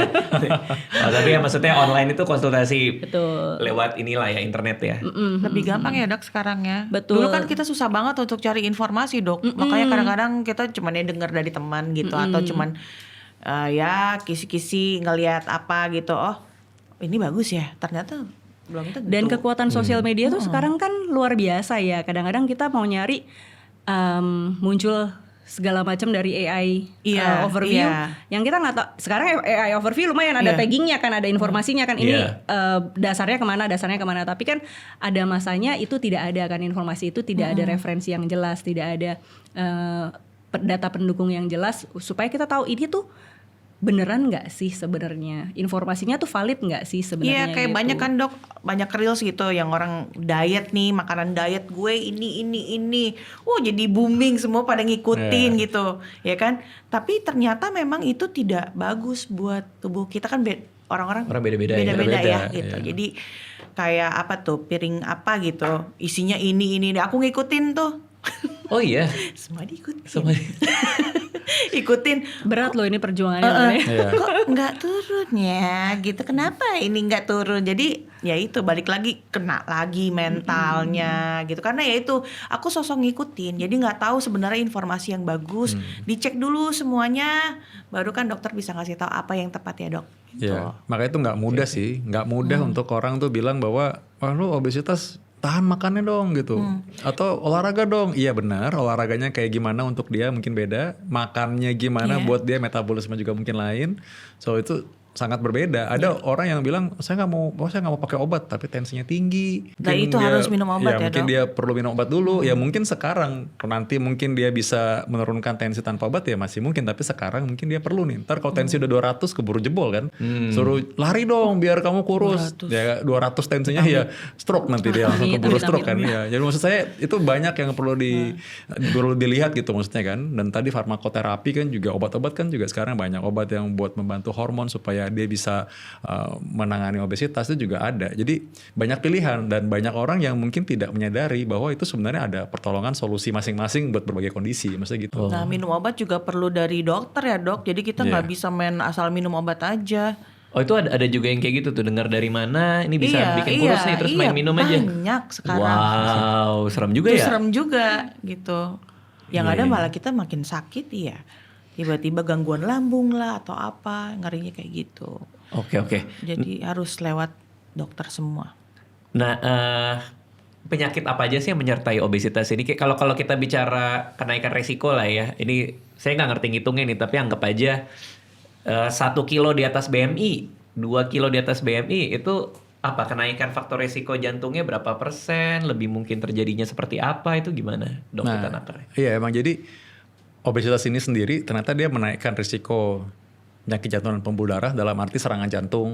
Oh, tapi ya maksudnya online itu konsultasi Betul. lewat inilah ya internet ya. Lebih gampang ya dok sekarang ya. Betul. Dulu kan kita susah banget untuk cari informasi dok. Makanya kadang-kadang kita cuman ya dengar dari teman gitu atau cuman ya kisi-kisi ngelihat apa gitu. Oh ini bagus ya. Ternyata belum tentu. Dan kekuatan sosial media tuh sekarang kan luar biasa ya. Kadang-kadang kita mau nyari muncul segala macam dari AI Iya, overview iya. yang kita nggak tahu. Sekarang AI overview lumayan ada Iya. taggingnya kan, ada informasinya kan. Ini Iya. dasarnya kemana. Tapi kan ada masanya itu tidak ada kan informasi itu tidak ada referensi yang jelas, tidak ada data pendukung yang jelas supaya kita tahu ini tuh beneran nggak sih sebenarnya, informasinya tuh valid nggak sih Iya sebenarnya. kayak gitu. banyak kan dok, banyak reels gitu yang orang diet nih, makanan diet gue ini. Jadi booming semua pada ngikutin gitu, ya kan? Tapi ternyata memang itu tidak bagus buat tubuh kita kan orang-orang Orang beda-beda ya. ya Beda-beda, gitu. iya. Jadi kayak apa tuh piring apa gitu, isinya ini. Aku ngikutin tuh, Oh iya. semua diikutin. Sama ikutin berat loh ini perjuangannya. Iya. Kok nggak turun ya gitu, kenapa ini nggak turun? Jadi ya itu balik lagi kena lagi mentalnya gitu, karena ya itu aku sosok ngikutin jadi nggak tahu sebenarnya informasi yang bagus. Dicek dulu semuanya baru kan dokter bisa ngasih tahu apa yang tepat ya dok gitu. Ya, makanya itu nggak mudah sih, nggak mudah untuk orang tuh bilang bahwa wah lu obesitas tahan makannya dong gitu, atau olahraga dong. Iya benar, olahraganya kayak gimana untuk dia mungkin beda, makannya gimana buat dia metabolisme juga mungkin lain. So itu sangat berbeda. Ada orang yang bilang saya nggak mau pakai obat tapi tensinya tinggi. Nah, Mungkin itu harus minum obat ya, mungkin Dok? dia perlu minum obat dulu. Ya mungkin sekarang nanti mungkin dia bisa menurunkan tensi tanpa obat ya masih mungkin, tapi sekarang mungkin dia perlu nih. Ntar kalau tensi udah 200 keburu jebol kan. Suruh lari dong biar kamu kurus. Ya 200 tensinya ya stroke nanti dia langsung keburu stroke kan. Ya. Jadi maksud saya itu banyak yang perlu perlu dilihat gitu maksudnya kan. Dan tadi farmakoterapi kan juga obat-obat kan juga sekarang banyak obat yang buat membantu hormon supaya dia bisa menangani obesitas itu juga ada. Jadi banyak pilihan dan banyak orang yang mungkin tidak menyadari bahwa itu sebenarnya ada pertolongan solusi masing-masing buat berbagai kondisi, maksudnya gitu. Nah minum obat juga perlu dari dokter ya dok, jadi kita nggak bisa main asal minum obat aja. Oh itu ada juga yang kayak gitu tuh, dengar dari mana ini bisa Iya, bikin kurus nih terus main minum aja. Banyak sekarang. Wow, serem juga Itu ya. serem juga gitu. Yang ada malah kita makin sakit ya. Tiba-tiba gangguan lambung lah atau apa, ngerinya kayak gitu. Oke. Jadi harus lewat dokter semua. Nah, penyakit apa aja sih yang menyertai obesitas ini? Kayak kalau kita bicara kenaikan resiko lah ya. Ini saya nggak ngerti ngitungnya nih, tapi anggap aja 1 kilo di atas BMI, 2 kilo di atas BMI itu apa kenaikan faktor resiko jantungnya berapa persen? Lebih mungkin terjadinya seperti apa? Itu gimana dok kita nakarnya? Iya emang jadi obesitas ini sendiri ternyata dia menaikkan risiko penyakit jantung dan pembuluh darah dalam arti serangan jantung,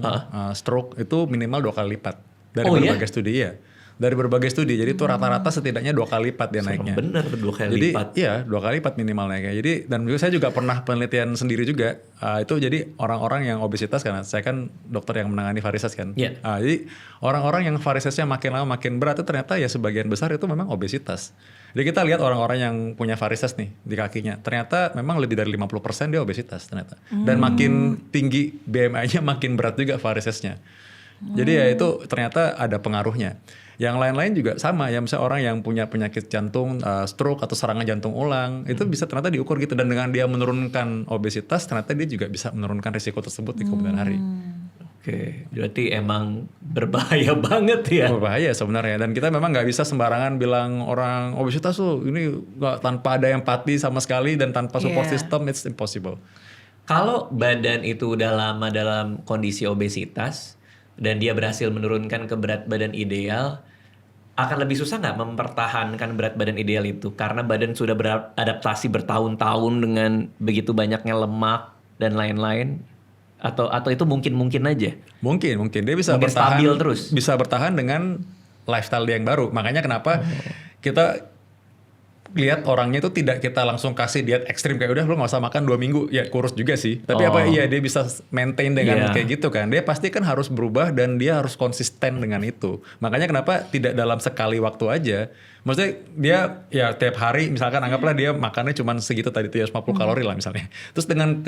stroke itu minimal 2 kali lipat dari berbagai studi ya. Dari berbagai studi, jadi itu rata-rata setidaknya 2 kali lipat dia naiknya. Bener 2 kali Jadi lipat. iya 2 kali lipat minimal naiknya. Jadi dan juga saya juga pernah penelitian sendiri juga itu jadi orang-orang yang obesitas karena saya kan dokter yang menangani varises kan. Iya. Jadi orang-orang yang varisesnya makin lama makin berat itu ternyata ya sebagian besar itu memang obesitas. Jadi kita lihat orang-orang yang punya varises nih di kakinya, ternyata memang lebih dari 50% dia obesitas ternyata. Dan makin tinggi BMI-nya makin berat juga varisesnya. Jadi ya itu ternyata ada pengaruhnya. Yang lain-lain juga sama ya, misalnya orang yang punya penyakit jantung, stroke atau serangan jantung ulang, itu bisa ternyata diukur gitu. Dan dengan dia menurunkan obesitas, ternyata dia juga bisa menurunkan risiko tersebut di kemudian hari. Oke, berarti emang berbahaya banget ya. Berbahaya sebenarnya. Dan kita memang nggak bisa sembarangan bilang orang obesitas tuh ini nggak tanpa ada empati sama sekali dan tanpa support system, it's impossible. Kalau badan itu udah lama dalam kondisi obesitas dan dia berhasil menurunkan ke berat badan ideal, akan lebih susah nggak mempertahankan berat badan ideal itu? Karena badan sudah beradaptasi bertahun-tahun dengan begitu banyaknya lemak dan lain-lain. Atau itu mungkin aja. Mungkin dia bisa Mungkin bertahan, stabil terus. bisa bertahan dengan lifestyle dia yang baru. Makanya kenapa kita lihat orangnya itu tidak kita langsung kasih diet ekstrim kayak udah lu nggak usah makan 2 minggu, ya kurus juga sih. Tapi dia bisa maintain dengan Iya. kayak gitu kan. Dia pasti kan harus berubah dan dia harus konsisten dengan itu. Makanya kenapa tidak dalam sekali waktu aja. Maksudnya dia ya tiap hari misalkan anggaplah dia makannya cuma segitu tadi 350 kalori lah misalnya. Terus dengan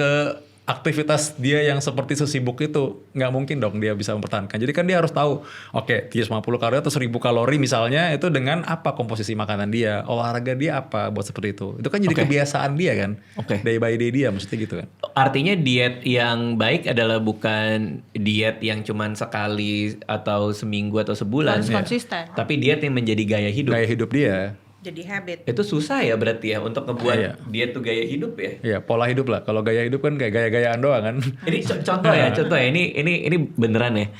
aktivitas dia yang seperti sesibuk itu nggak mungkin dong dia bisa mempertahankan. Jadi kan dia harus tahu, oke 350 kalori atau 1000 kalori misalnya itu dengan apa komposisi makanan dia, olahraga dia apa buat seperti itu. Itu kan jadi kebiasaan dia kan, day by day dia maksudnya gitu kan. Artinya diet yang baik adalah bukan diet yang cuman sekali atau seminggu atau sebulan, Harus konsisten. tapi diet yang menjadi gaya hidup. Gaya hidup dia. Jadi habit. Itu susah ya berarti ya untuk ngebuat Iya. diet tuh gaya hidup ya. Iya, pola hidup lah. Kalau gaya hidup kan kayak gaya-gayaan doang kan. Ini contoh ya. Ini beneran ya.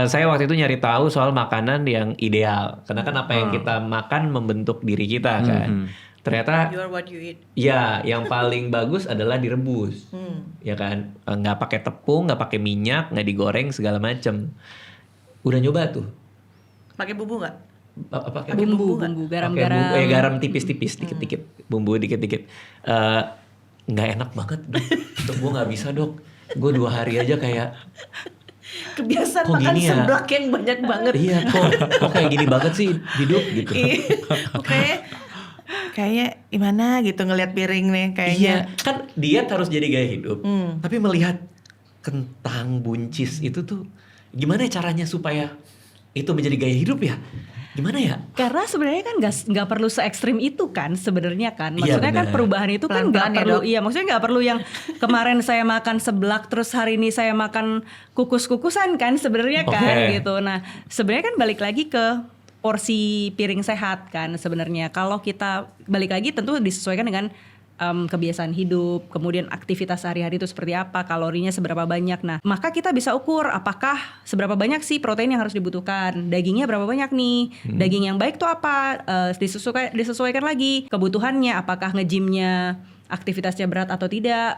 Saya waktu itu nyari tahu soal makanan yang ideal. Karena kan apa yang kita makan membentuk diri kita kan. Ternyata You are what you eat. ya yang paling bagus adalah direbus. Ya kan, nggak pakai tepung, nggak pakai minyak, nggak digoreng segala macem. Udah nyoba tuh. Pakai bumbu nggak? Pakai Bumbu, Pakai garam-garam. bumbu, garam tipis-tipis, dikit-dikit, bumbu dikit-dikit. Nggak enak banget, Dok. Dok, gue nggak bisa, Dok. Gue 2 hari aja kayak, Kebiasaan Kok makan gini ya? seblak yang banyak banget. iya kok kayak gini banget sih hidup gitu. Iya. Oke. Kayaknya gimana gitu ngelihat piring nih kayaknya. Iya, kan diet harus jadi gaya hidup. Tapi melihat kentang buncis itu tuh, gimana caranya supaya itu menjadi gaya hidup ya? Gimana ya? Karena sebenarnya kan nggak perlu se ekstrim itu kan sebenarnya kan. Iya, Maksudnya kan benar. perubahan itu kan nggak Pelan-pelan ya, perlu. Dok. Iya, maksudnya nggak perlu yang kemarin saya makan seblak terus hari ini saya makan kukus-kukusan kan sebenarnya kan Oke. gitu. Nah sebenarnya kan balik lagi ke porsi piring sehat kan sebenarnya. Kalau kita balik lagi tentu disesuaikan dengan kebiasaan hidup, kemudian aktivitas sehari-hari itu seperti apa, kalorinya seberapa banyak. Nah, maka kita bisa ukur apakah seberapa banyak sih protein yang harus dibutuhkan, dagingnya berapa banyak nih, daging yang baik tuh apa, disesuaikan lagi kebutuhannya, apakah nge-gymnya aktivitasnya berat atau tidak,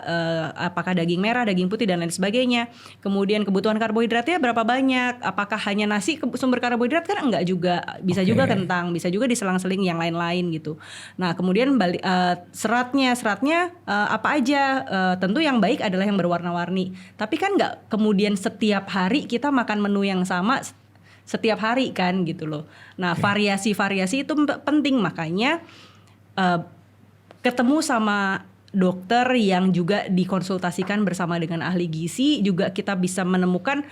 apakah daging merah, daging putih dan lain sebagainya. Kemudian kebutuhan karbohidratnya berapa banyak, apakah hanya nasi sumber karbohidrat kan enggak juga, bisa juga kentang, bisa juga diselang-seling yang lain-lain gitu. Nah kemudian seratnya apa aja, tentu yang baik adalah yang berwarna-warni. Tapi kan enggak kemudian setiap hari kita makan menu yang sama setiap hari kan gitu loh. Nah variasi-variasi itu penting, makanya ketemu sama dokter yang juga dikonsultasikan bersama dengan ahli gizi, juga kita bisa menemukan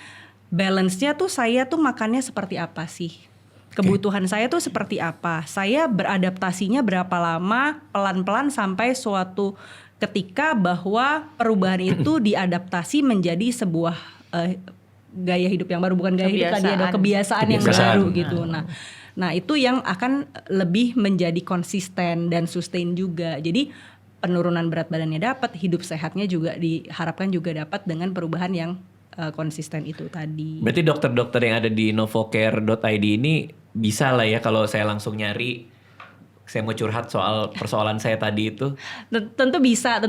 balance-nya tuh saya tuh makannya seperti apa sih. Kebutuhan saya tuh seperti apa. Saya beradaptasinya berapa lama, pelan-pelan sampai suatu ketika bahwa perubahan itu diadaptasi menjadi sebuah gaya hidup yang baru, bukan gaya hidup tadi, ada kebiasaan yang baru gitu. Nah itu yang akan lebih menjadi konsisten dan sustain juga. Jadi penurunan berat badannya dapat, hidup sehatnya juga diharapkan juga dapat dengan perubahan yang konsisten itu tadi. Berarti dokter-dokter yang ada di novocare.id ini bisa lah ya kalau saya langsung nyari, saya mau curhat soal persoalan saya tadi itu. Tentu bisa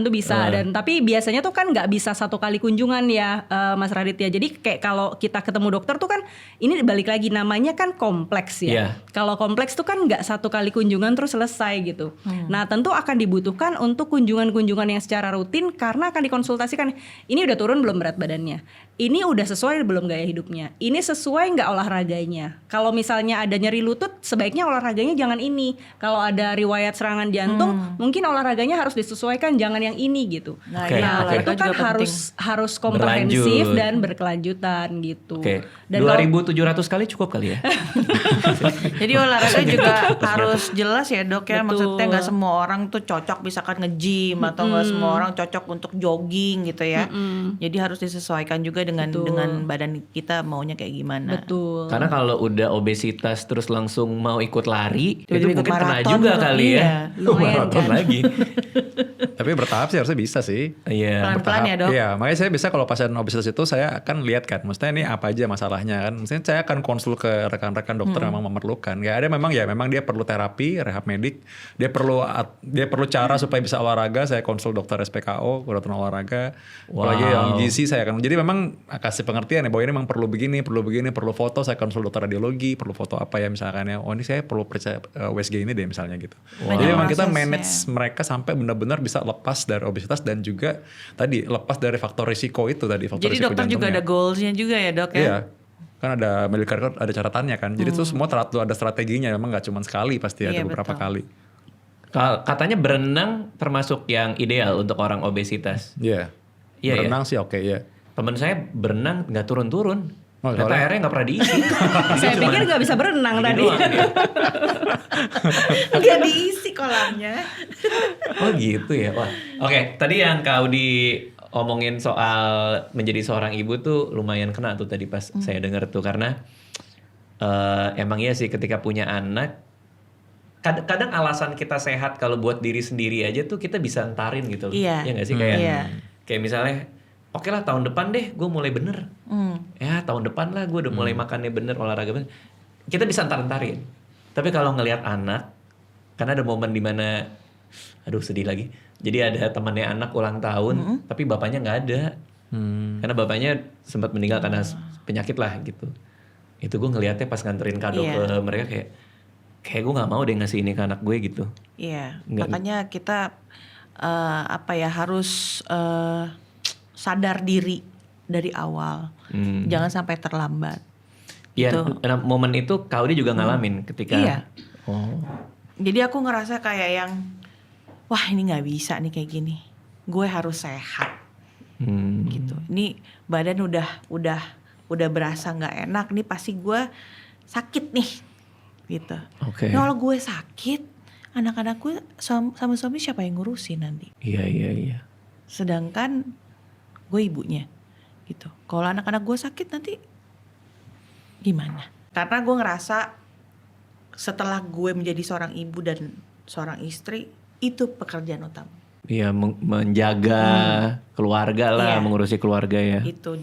dan tapi biasanya tuh kan nggak bisa satu kali kunjungan ya Mas Radit ya. Jadi kayak kalau kita ketemu dokter tuh kan ini balik lagi namanya kan kompleks ya. Iya. Kalau kompleks tuh kan nggak satu kali kunjungan terus selesai gitu. Nah tentu akan dibutuhkan untuk kunjungan-kunjungan yang secara rutin karena akan dikonsultasikan. Ini udah turun belum berat badannya? Ini udah sesuai belum gaya hidupnya? Ini sesuai nggak olahraganya? Kalau misalnya ada nyeri lutut, sebaiknya olahraganya jangan ini. Kalau ada riwayat serangan jantung, mungkin olahraganya harus disesuaikan, jangan yang ini gitu. Nah, Oke, Nah, oke. itu kan harus komprehensif Berlanjut. dan berkelanjutan gitu. Oke, Dan 2.700 kali cukup kali ya? Jadi olahraga juga harus jelas ya dok ya. Betul. Maksudnya nggak semua orang tuh cocok misalkan nge-gym atau nggak semua orang cocok untuk jogging gitu ya. Jadi harus disesuaikan juga dengan badan kita maunya kayak gimana. Betul. Karena kalau udah obesitas terus langsung mau ikut lari, itu Tiba-tiba mungkin kena maraton juga gitu, kali iya. ya. Lumayan Maraton kan. lagi. Tapi bertahap sih harusnya bisa sih. Iya. Pelan-pelan ya, Dok. Iya, makanya saya bisa kalau pasien obesitas itu saya akan lihat kan, maksudnya ini apa aja masalahnya kan. Maksudnya saya akan konsul ke rekan-rekan dokter yang memang memerlukan. Ya ada memang dia perlu terapi, rehab medik, dia perlu cara supaya bisa olahraga, saya konsul dokter SPKO, kedokteran olahraga. Apalagi yang gizi saya akan. Jadi memang kasih pengertian ya bahwa ini memang perlu begini, perlu foto, saya konsul dokter radiologi, perlu foto apa ya misalkan ya. Oh ini saya perlu periksa USG ini deh misalnya gitu. Jadi memang kita manage mereka sampai benar-benar bisa lepas dari obesitas dan juga tadi lepas dari faktor risiko itu tadi, faktor Jadi risiko dokter juga jantungnya. ada goalsnya juga ya dok ya? Iya, kan ada medical record, ada catatannya kan. Jadi itu semua ada strateginya, memang nggak cuma sekali, pasti ada Iya, beberapa betul. kali. Katanya berenang termasuk yang ideal untuk orang obesitas. Iya, Iya, berenang sih oke ya. Temen saya berenang nggak turun-turun. Oh, Ternyata soalnya- airnya nggak pernah diisi. Saya pikir nggak bisa berenang Gini tadi. doang dia. Nggak diisi kolamnya. Oh gitu ya. Wah. Oke, tadi yang Kak Audi omongin soal menjadi seorang ibu tuh lumayan kena tuh tadi pas saya dengar tuh karena emang iya sih ketika punya anak kadang alasan kita sehat kalau buat diri sendiri aja tuh kita bisa entarin gitu loh. Iya. Iya nggak sih kayak Iya. kayak misalnya oke lah tahun depan deh gue mulai bener. Ya tahun depan lah gue udah mulai makannya bener, olahraga bener. Kita bisa entar-entarin. Tapi kalau ngelihat anak, karena ada momen dimana, aduh sedih lagi. Jadi ada temannya anak ulang tahun, tapi bapaknya nggak ada. Karena bapaknya sempat meninggal karena penyakit lah gitu. Itu gue ngelihatnya pas nganterin kado Iya. ke mereka kayak gue nggak mau deh ngasih ini ke anak gue gitu. Iya, Nggak- makanya kita harus sadar diri dari awal. Jangan sampai terlambat. Iya, Gitu. momen itu Kak Audi juga ngalamin ketika. Iya. Oh. Jadi aku ngerasa kayak yang, wah ini nggak bisa nih kayak gini. Gue harus sehat gitu. Ini badan udah berasa nggak enak. Nih pasti gue sakit nih, gitu. Oke. Nah, kalau gue sakit, anak-anak gue sama suami siapa yang ngurusin nanti? Iya. Sedangkan gue ibunya gitu. Kalau anak-anak gue sakit nanti gimana? Karena gue ngerasa setelah gue menjadi seorang ibu dan seorang istri, itu pekerjaan utama. Iya, menjaga keluarga lah, Iya. mengurusi keluarga ya. Itu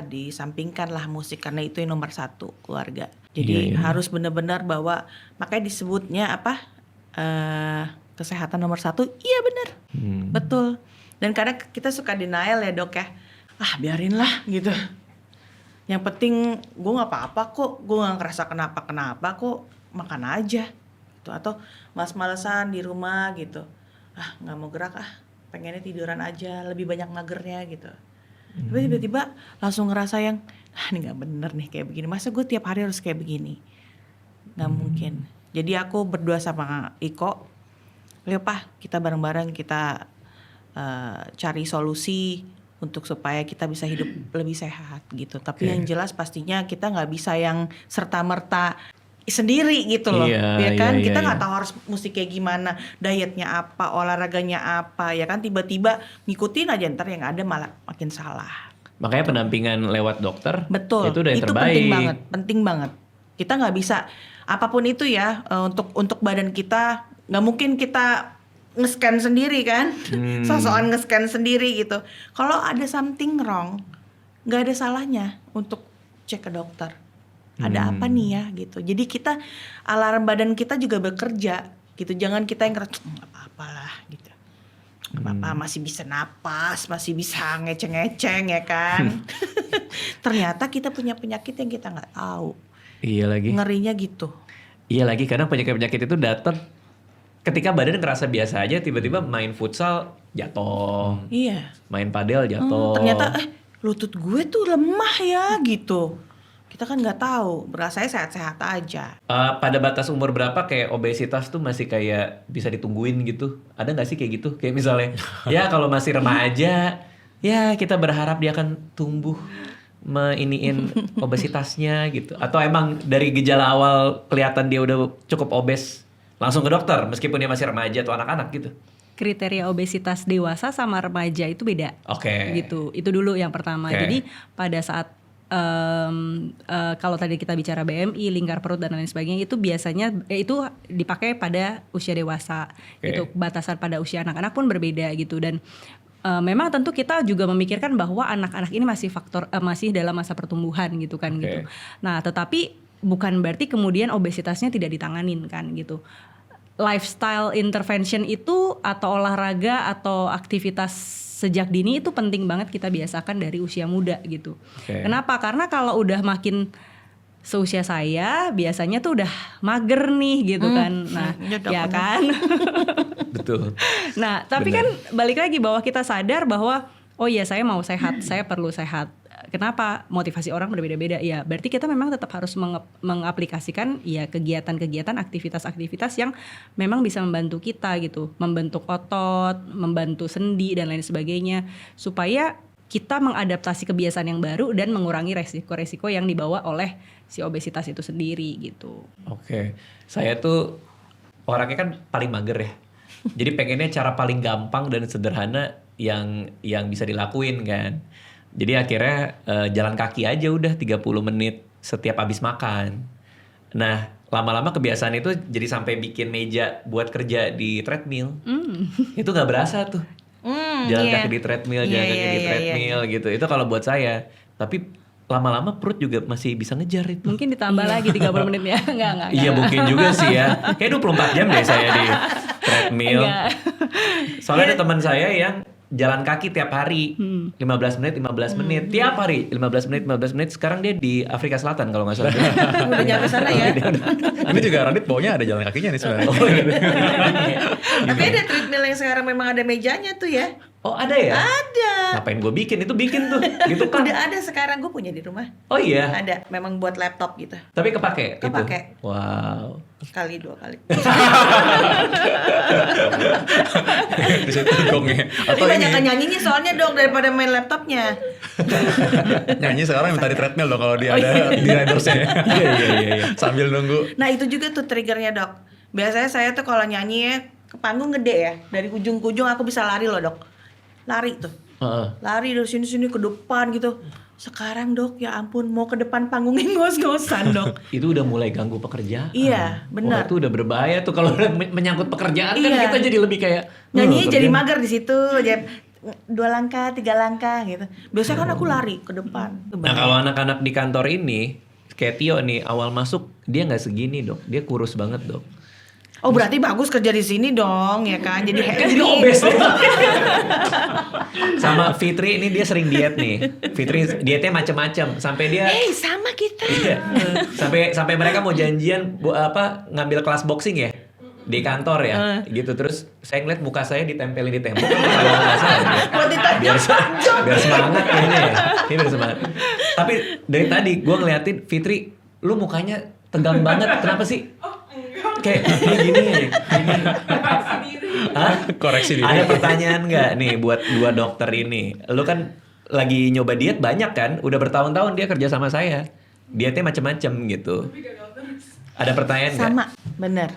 disampingkan lah musik karena itu yang nomor satu, keluarga. Jadi Iya. harus benar-benar bahwa makanya disebutnya kesehatan nomor satu. Iya benar. Betul. Dan kadang kita suka denial ya dok ya. Biarin lah gitu. Yang penting gue gak apa-apa kok. Gue gak ngerasa kenapa-kenapa kok. Makan aja gitu. Atau males-malesan di rumah gitu. Gak mau gerak pengennya tiduran aja. Lebih banyak magernya gitu. Tapi tiba-tiba langsung ngerasa yang ini gak bener nih kayak begini. Masa gue tiap hari harus kayak begini? Gak mungkin. Jadi aku berdua sama Iko. Ayo Pak, kita bareng-bareng kita cari solusi untuk supaya kita bisa hidup lebih sehat gitu. Tapi yang jelas pastinya kita nggak bisa yang serta-merta sendiri gitu loh. Iya, Ya kan? iya, Kita iya. nggak tahu harus mesti kayak gimana, dietnya apa, olahraganya apa, ya kan tiba-tiba ngikutin aja ntar yang ada malah makin salah. Makanya pendampingan lewat dokter Betul. itu udah yang Itu terbaik. penting banget. Kita nggak bisa apapun itu ya untuk badan kita nggak mungkin kita nge-scan sendiri kan, sosokan nge-scan sendiri gitu. Kalau ada something wrong, nggak ada salahnya untuk cek ke dokter. Ada apa nih ya gitu. Jadi kita alarm badan kita juga bekerja gitu. Jangan kita yang ngerasa nggak apa-apa lah gitu. Nggak apa-apa, masih bisa napas, masih bisa ngeceng-ngeceng ya kan. Ternyata kita punya penyakit yang kita nggak tahu. Iya lagi. Ngerinya gitu. Iya lagi kadang penyakit-penyakit itu datang ketika badan ngerasa biasa aja tiba-tiba main futsal jatuh. Iya. Main padel jatuh. Ternyata lutut gue tuh lemah ya gitu. Kita kan nggak tahu, berasanya sehat-sehat aja. Pada batas umur berapa kayak obesitas tuh masih kayak bisa ditungguin gitu? Ada nggak sih kayak gitu? Kayak misalnya, ya kalau masih remaja, ya kita berharap dia akan tumbuh meiniin obesitasnya gitu. Atau emang dari gejala awal kelihatan dia udah cukup obes, langsung ke dokter meskipun dia masih remaja atau anak-anak gitu? Kriteria obesitas dewasa sama remaja itu beda. Oke. Gitu. Itu dulu yang pertama. Oke. Jadi pada saat kalau tadi kita bicara BMI, lingkar perut dan lain sebagainya itu biasanya itu dipakai pada usia dewasa. Itu batasan pada usia anak-anak pun berbeda gitu dan memang tentu kita juga memikirkan bahwa anak-anak ini masih dalam masa pertumbuhan gitu kan gitu. Nah, tetapi bukan berarti kemudian obesitasnya tidak ditanganin kan gitu. Lifestyle intervention itu atau olahraga atau aktivitas sejak dini itu penting banget kita biasakan dari usia muda gitu. Kenapa? Karena kalau udah makin seusia saya biasanya tuh udah mager nih gitu kan. Nah, ya kan. Betul. Nah, tapi kan balik lagi bahwa kita sadar bahwa oh iya saya mau sehat, saya perlu sehat. Kenapa? Motivasi orang berbeda-beda. Ya, berarti kita memang tetap harus mengaplikasikan ya kegiatan-kegiatan, aktivitas-aktivitas yang memang bisa membantu kita gitu, membentuk otot, membantu sendi dan lain sebagainya supaya kita mengadaptasi kebiasaan yang baru dan mengurangi resiko-resiko yang dibawa oleh si obesitas itu sendiri gitu. Oke. Saya tuh orangnya kan paling mager ya. Jadi pengennya cara paling gampang dan sederhana yang bisa dilakuin kan. Jadi akhirnya jalan kaki aja udah 30 menit setiap habis makan. Nah, lama-lama kebiasaan itu jadi sampai bikin meja buat kerja di treadmill. Itu nggak berasa tuh. Jalan kaki di treadmill, treadmill gitu. Itu kalau buat saya. Tapi lama-lama perut juga masih bisa ngejar itu. Mungkin ditambah lagi 30 menit ya. Enggak. Iya mungkin juga sih ya. Kayak 24 jam deh saya di treadmill. Soalnya ada teman saya yang jalan kaki tiap hari 15 menit tiap hari 15 menit. Sekarang dia di Afrika Selatan kalau nggak salah. Udah nyampe sana ya. Ini juga Radit baunya ada jalan kakinya nih sebenarnya. Tapi ada treadmill yang sekarang memang ada mejanya tuh ya. Oh ada ya? Ada. Ngapain gue bikin tuh gitu kan? Udah ada sekarang, gue punya di rumah. Oh iya. Ada, memang buat laptop gitu. Tapi kepake. Kepake. Itu? Wow. Sekali 2 kali. Di situ gongnya. Atau banyak nyanyinya soalnya dong daripada main laptopnya. Nyanyi sekarang minta di treadmill dong kalau dia ada di ridersnya. Iya. Sambil nunggu. Nah itu juga tuh triggernya dok. Biasanya saya tuh kalau nyanyi ya ke panggung gede ya. Dari ujung ke ujung aku bisa lari loh dok. Lari tuh. Lari dari sini ke depan gitu. Sekarang dok ya ampun mau ke depan panggungnya ngos-ngosan dok. Itu udah mulai ganggu pekerjaan. Iya benar. Itu udah berbahaya tuh kalau menyangkut pekerjaan kan kita jadi lebih kayak nyanyinya jadi mager di situ. 2 langkah 3 langkah gitu. Biasanya kan aku lari ke depan. Nah kalau anak-anak di kantor ini kayak Tio nih awal masuk dia nggak segini dok. Dia kurus banget dok. Oh berarti bagus kerja di sini dong ya kan. Jadi jadi obes. Sama Fitri ini dia sering diet nih. Fitri dietnya macam-macam sampai dia sama kita. Iya. sampai mereka mau janjian ngambil kelas boxing ya di kantor ya gitu. Terus saya ngeliat muka saya ditempelin di tembok kalau nggak salah biar semangat kayaknya ya. Ini biar semangat. Tapi dari tadi gue ngeliatin Fitri lu mukanya tegang banget. Kenapa sih? Kayak gini. Koreksi diri. Ada pertanyaan nggak nih buat 2 dokter ini? Lu kan lagi nyoba diet banyak kan? Udah bertahun-tahun dia kerja sama saya. Dietnya macam-macam gitu. Ada pertanyaan nggak? Sama, bener.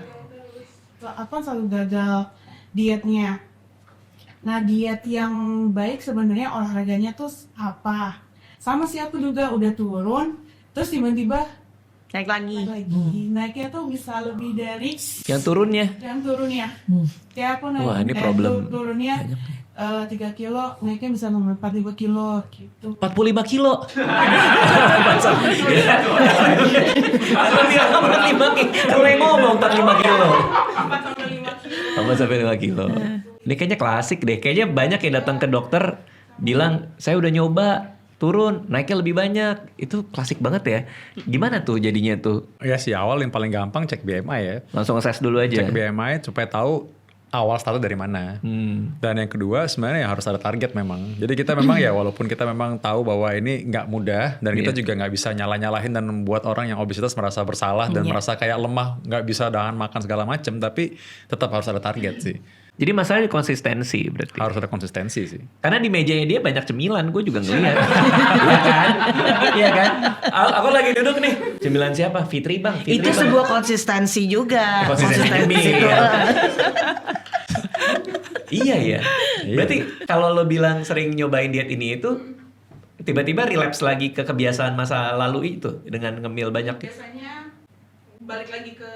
Aku selalu gagal dietnya. Nah diet yang baik sebenarnya olahraganya tuh apa? Sama sih aku juga udah turun, terus tiba-tiba Naik lagi. Naiknya tuh bisa lebih dari Yang turunnya? Kayak aku naik. Wah, ini problem. Turunnya 3 kilo, naiknya bisa nomor 45 kilo gitu. 45 kilo. Aku bilang 45 kilo. Kamu yang ngomong 45 kilo. 4-5 kilo. Ini kayaknya klasik deh. Kayaknya banyak yang datang ke dokter bilang, saya udah nyoba turun, naiknya lebih banyak. Itu klasik banget ya. Gimana tuh jadinya tuh? Ya sih awal yang paling gampang cek BMI ya. Langsung nge-ses dulu aja. Cek BMI supaya tahu awal start dari mana. Dan yang kedua sebenarnya harus ada target memang. Jadi kita memang ya walaupun kita memang tahu bahwa ini nggak mudah dan kita juga nggak bisa nyalah-nyalahin dan membuat orang yang obesitas merasa bersalah dan merasa kayak lemah, nggak bisa dengan makan segala macam. Tapi tetap harus ada target sih. Jadi masalahnya di konsistensi berarti. Harus ada konsistensi sih. Karena di mejanya dia banyak cemilan, gue juga ngeliat. Iya kan? Iya kan? Aku lagi duduk nih. Cemilan siapa? Fitri bang. Fitri Itu bang. sebuah konsistensi juga. Konsistensi itu. Iya ya. Berarti kalau lo bilang sering nyobain diet ini itu tiba-tiba relapse lagi ke kebiasaan masa lalu itu dengan ngemil banyak. Biasanya balik lagi ke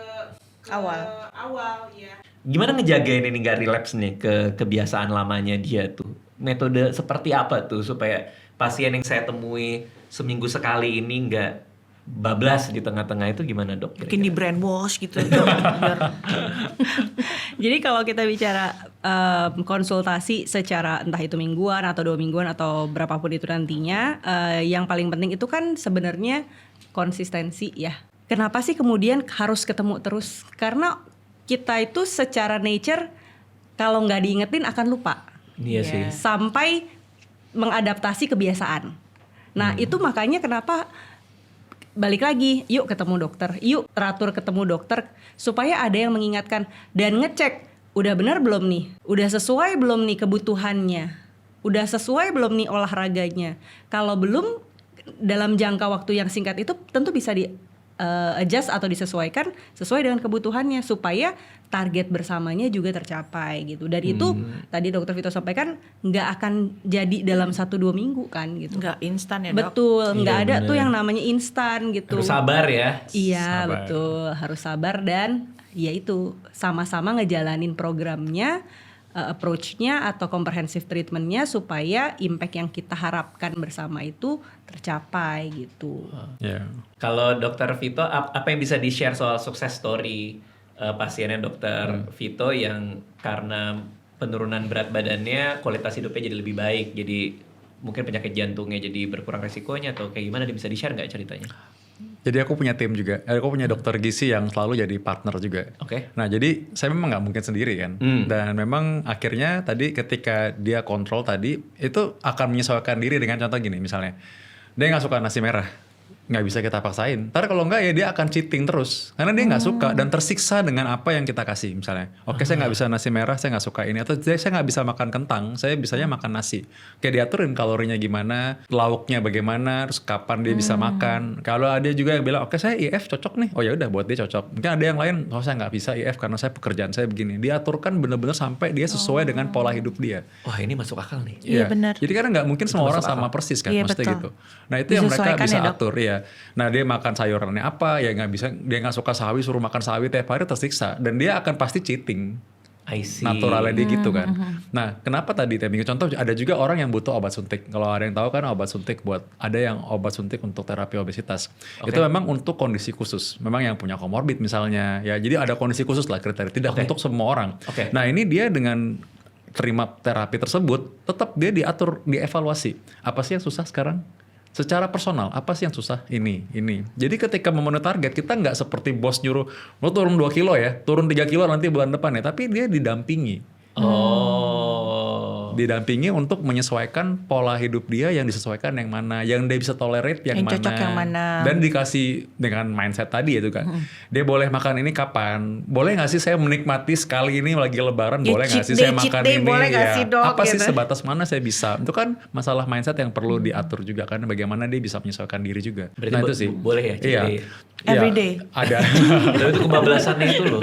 Awal. ya. Gimana ngejagain ini nggak relapse nih ke kebiasaan lamanya dia tuh? Metode seperti apa tuh supaya pasien yang saya temui seminggu sekali ini nggak bablas di tengah-tengah itu gimana dok? Mungkin di brainwash gitu. Biar Jadi kalau kita bicara konsultasi secara entah itu mingguan atau 2 mingguan atau berapapun itu nantinya, yang paling penting itu kan sebenarnya konsistensi ya. Kenapa sih kemudian harus ketemu terus? Karena kita itu secara nature kalau nggak diingetin akan lupa. Iya sih. Sampai mengadaptasi kebiasaan. Nah itu makanya kenapa balik lagi, yuk ketemu dokter, yuk teratur ketemu dokter supaya ada yang mengingatkan dan ngecek udah benar belum nih, udah sesuai belum nih kebutuhannya, udah sesuai belum nih olahraganya. Kalau belum dalam jangka waktu yang singkat itu tentu bisa di adjust atau disesuaikan sesuai dengan kebutuhannya supaya target bersamanya juga tercapai gitu. Dan itu tadi Dokter Vito sampaikan nggak akan jadi dalam 1-2 minggu kan gitu. nggak instan ya dok. Betul, nggak Iya, ada bener. tuh yang namanya instan gitu. Harus sabar ya. Iya, Sabar. betul, harus sabar dan ya itu sama-sama ngejalanin programnya, approach-nya atau comprehensive treatment-nya supaya impact yang kita harapkan bersama itu tercapai gitu. Ya. Kalau Dokter Vito, apa yang bisa di-share soal sukses story pasiennya Dokter Vito yang karena penurunan berat badannya, kualitas hidupnya jadi lebih baik, jadi mungkin penyakit jantungnya jadi berkurang resikonya atau kayak gimana, dia bisa di-share nggak ceritanya? Jadi aku punya tim juga, aku punya dokter gizi yang selalu jadi partner juga. Oke. Nah jadi saya memang nggak mungkin sendiri kan. Dan memang akhirnya tadi ketika dia kontrol tadi, itu akan menyesuaikan diri dengan contoh gini misalnya. Dia nggak suka nasi merah, nggak bisa kita paksain. Ntar kalau nggak ya dia akan cheating terus. Karena dia nggak suka dan tersiksa dengan apa yang kita kasih misalnya. Oke saya nggak bisa nasi merah, saya nggak suka ini. Atau saya nggak bisa makan kentang, saya bisanya makan nasi. Kayak diaturin kalorinya gimana, lauknya bagaimana, terus kapan dia bisa makan. Kalau ada juga yang bilang, oke saya IF cocok nih. Oh ya udah buat dia cocok. Mungkin ada yang lain, oh saya nggak bisa IF karena saya pekerjaan saya begini. Diaturkan bener-bener sampai dia sesuai dengan pola hidup dia. Wah ini masuk akal nih. Iya, benar. Jadi kan nggak mungkin semua orang sama persis kan, Iya, maksudnya betul. gitu. Nah itu yang mereka Disesuaikan bisa ya, Dok? atur ya. Nah dia makan sayurannya apa, ya nggak bisa, dia nggak suka sawi suruh makan sawi tiap hari tersiksa dan dia akan pasti cheating. I see. Naturalnya dia gitu kan. Nah kenapa tadi Temi? Contoh ada juga orang yang butuh obat suntik. Kalau ada yang tahu kan obat suntik ada yang obat suntik untuk terapi obesitas. Oke. Itu memang untuk kondisi khusus. Memang yang punya komorbid misalnya. Ya jadi ada kondisi khusus lah kriteria. Tidak Oke. untuk semua orang. Oke. Nah ini dia dengan terima terapi tersebut, tetap dia diatur, dievaluasi. Apa sih yang susah sekarang? Secara personal, apa sih yang susah? Ini. Jadi ketika memenuhi target, kita nggak seperti bos nyuruh, lo turun 2 kilo ya, turun 3 kilo nanti bulan depan ya. Tapi dia didampingi. Oh. Didampingi untuk menyesuaikan pola hidup dia yang disesuaikan yang mana, yang dia bisa tolerate yang mana. cocok yang mana. Dan dikasih dengan mindset tadi itu kan. Dia boleh makan ini kapan? Boleh nggak sih saya menikmati sekali ini lagi lebaran? Ya, Boleh nggak cheat sih day, saya cheat makan day, ini? boleh nggak sih, Dok? Apa sih Gitu. sebatas mana saya bisa? Itu kan masalah mindset yang perlu diatur juga kan. Bagaimana dia bisa menyesuaikan diri juga. Berarti Nah itu sih. boleh ya? Iya. Jadi, Every Iya, day. Ada. tapi itu kebablasannya itu loh.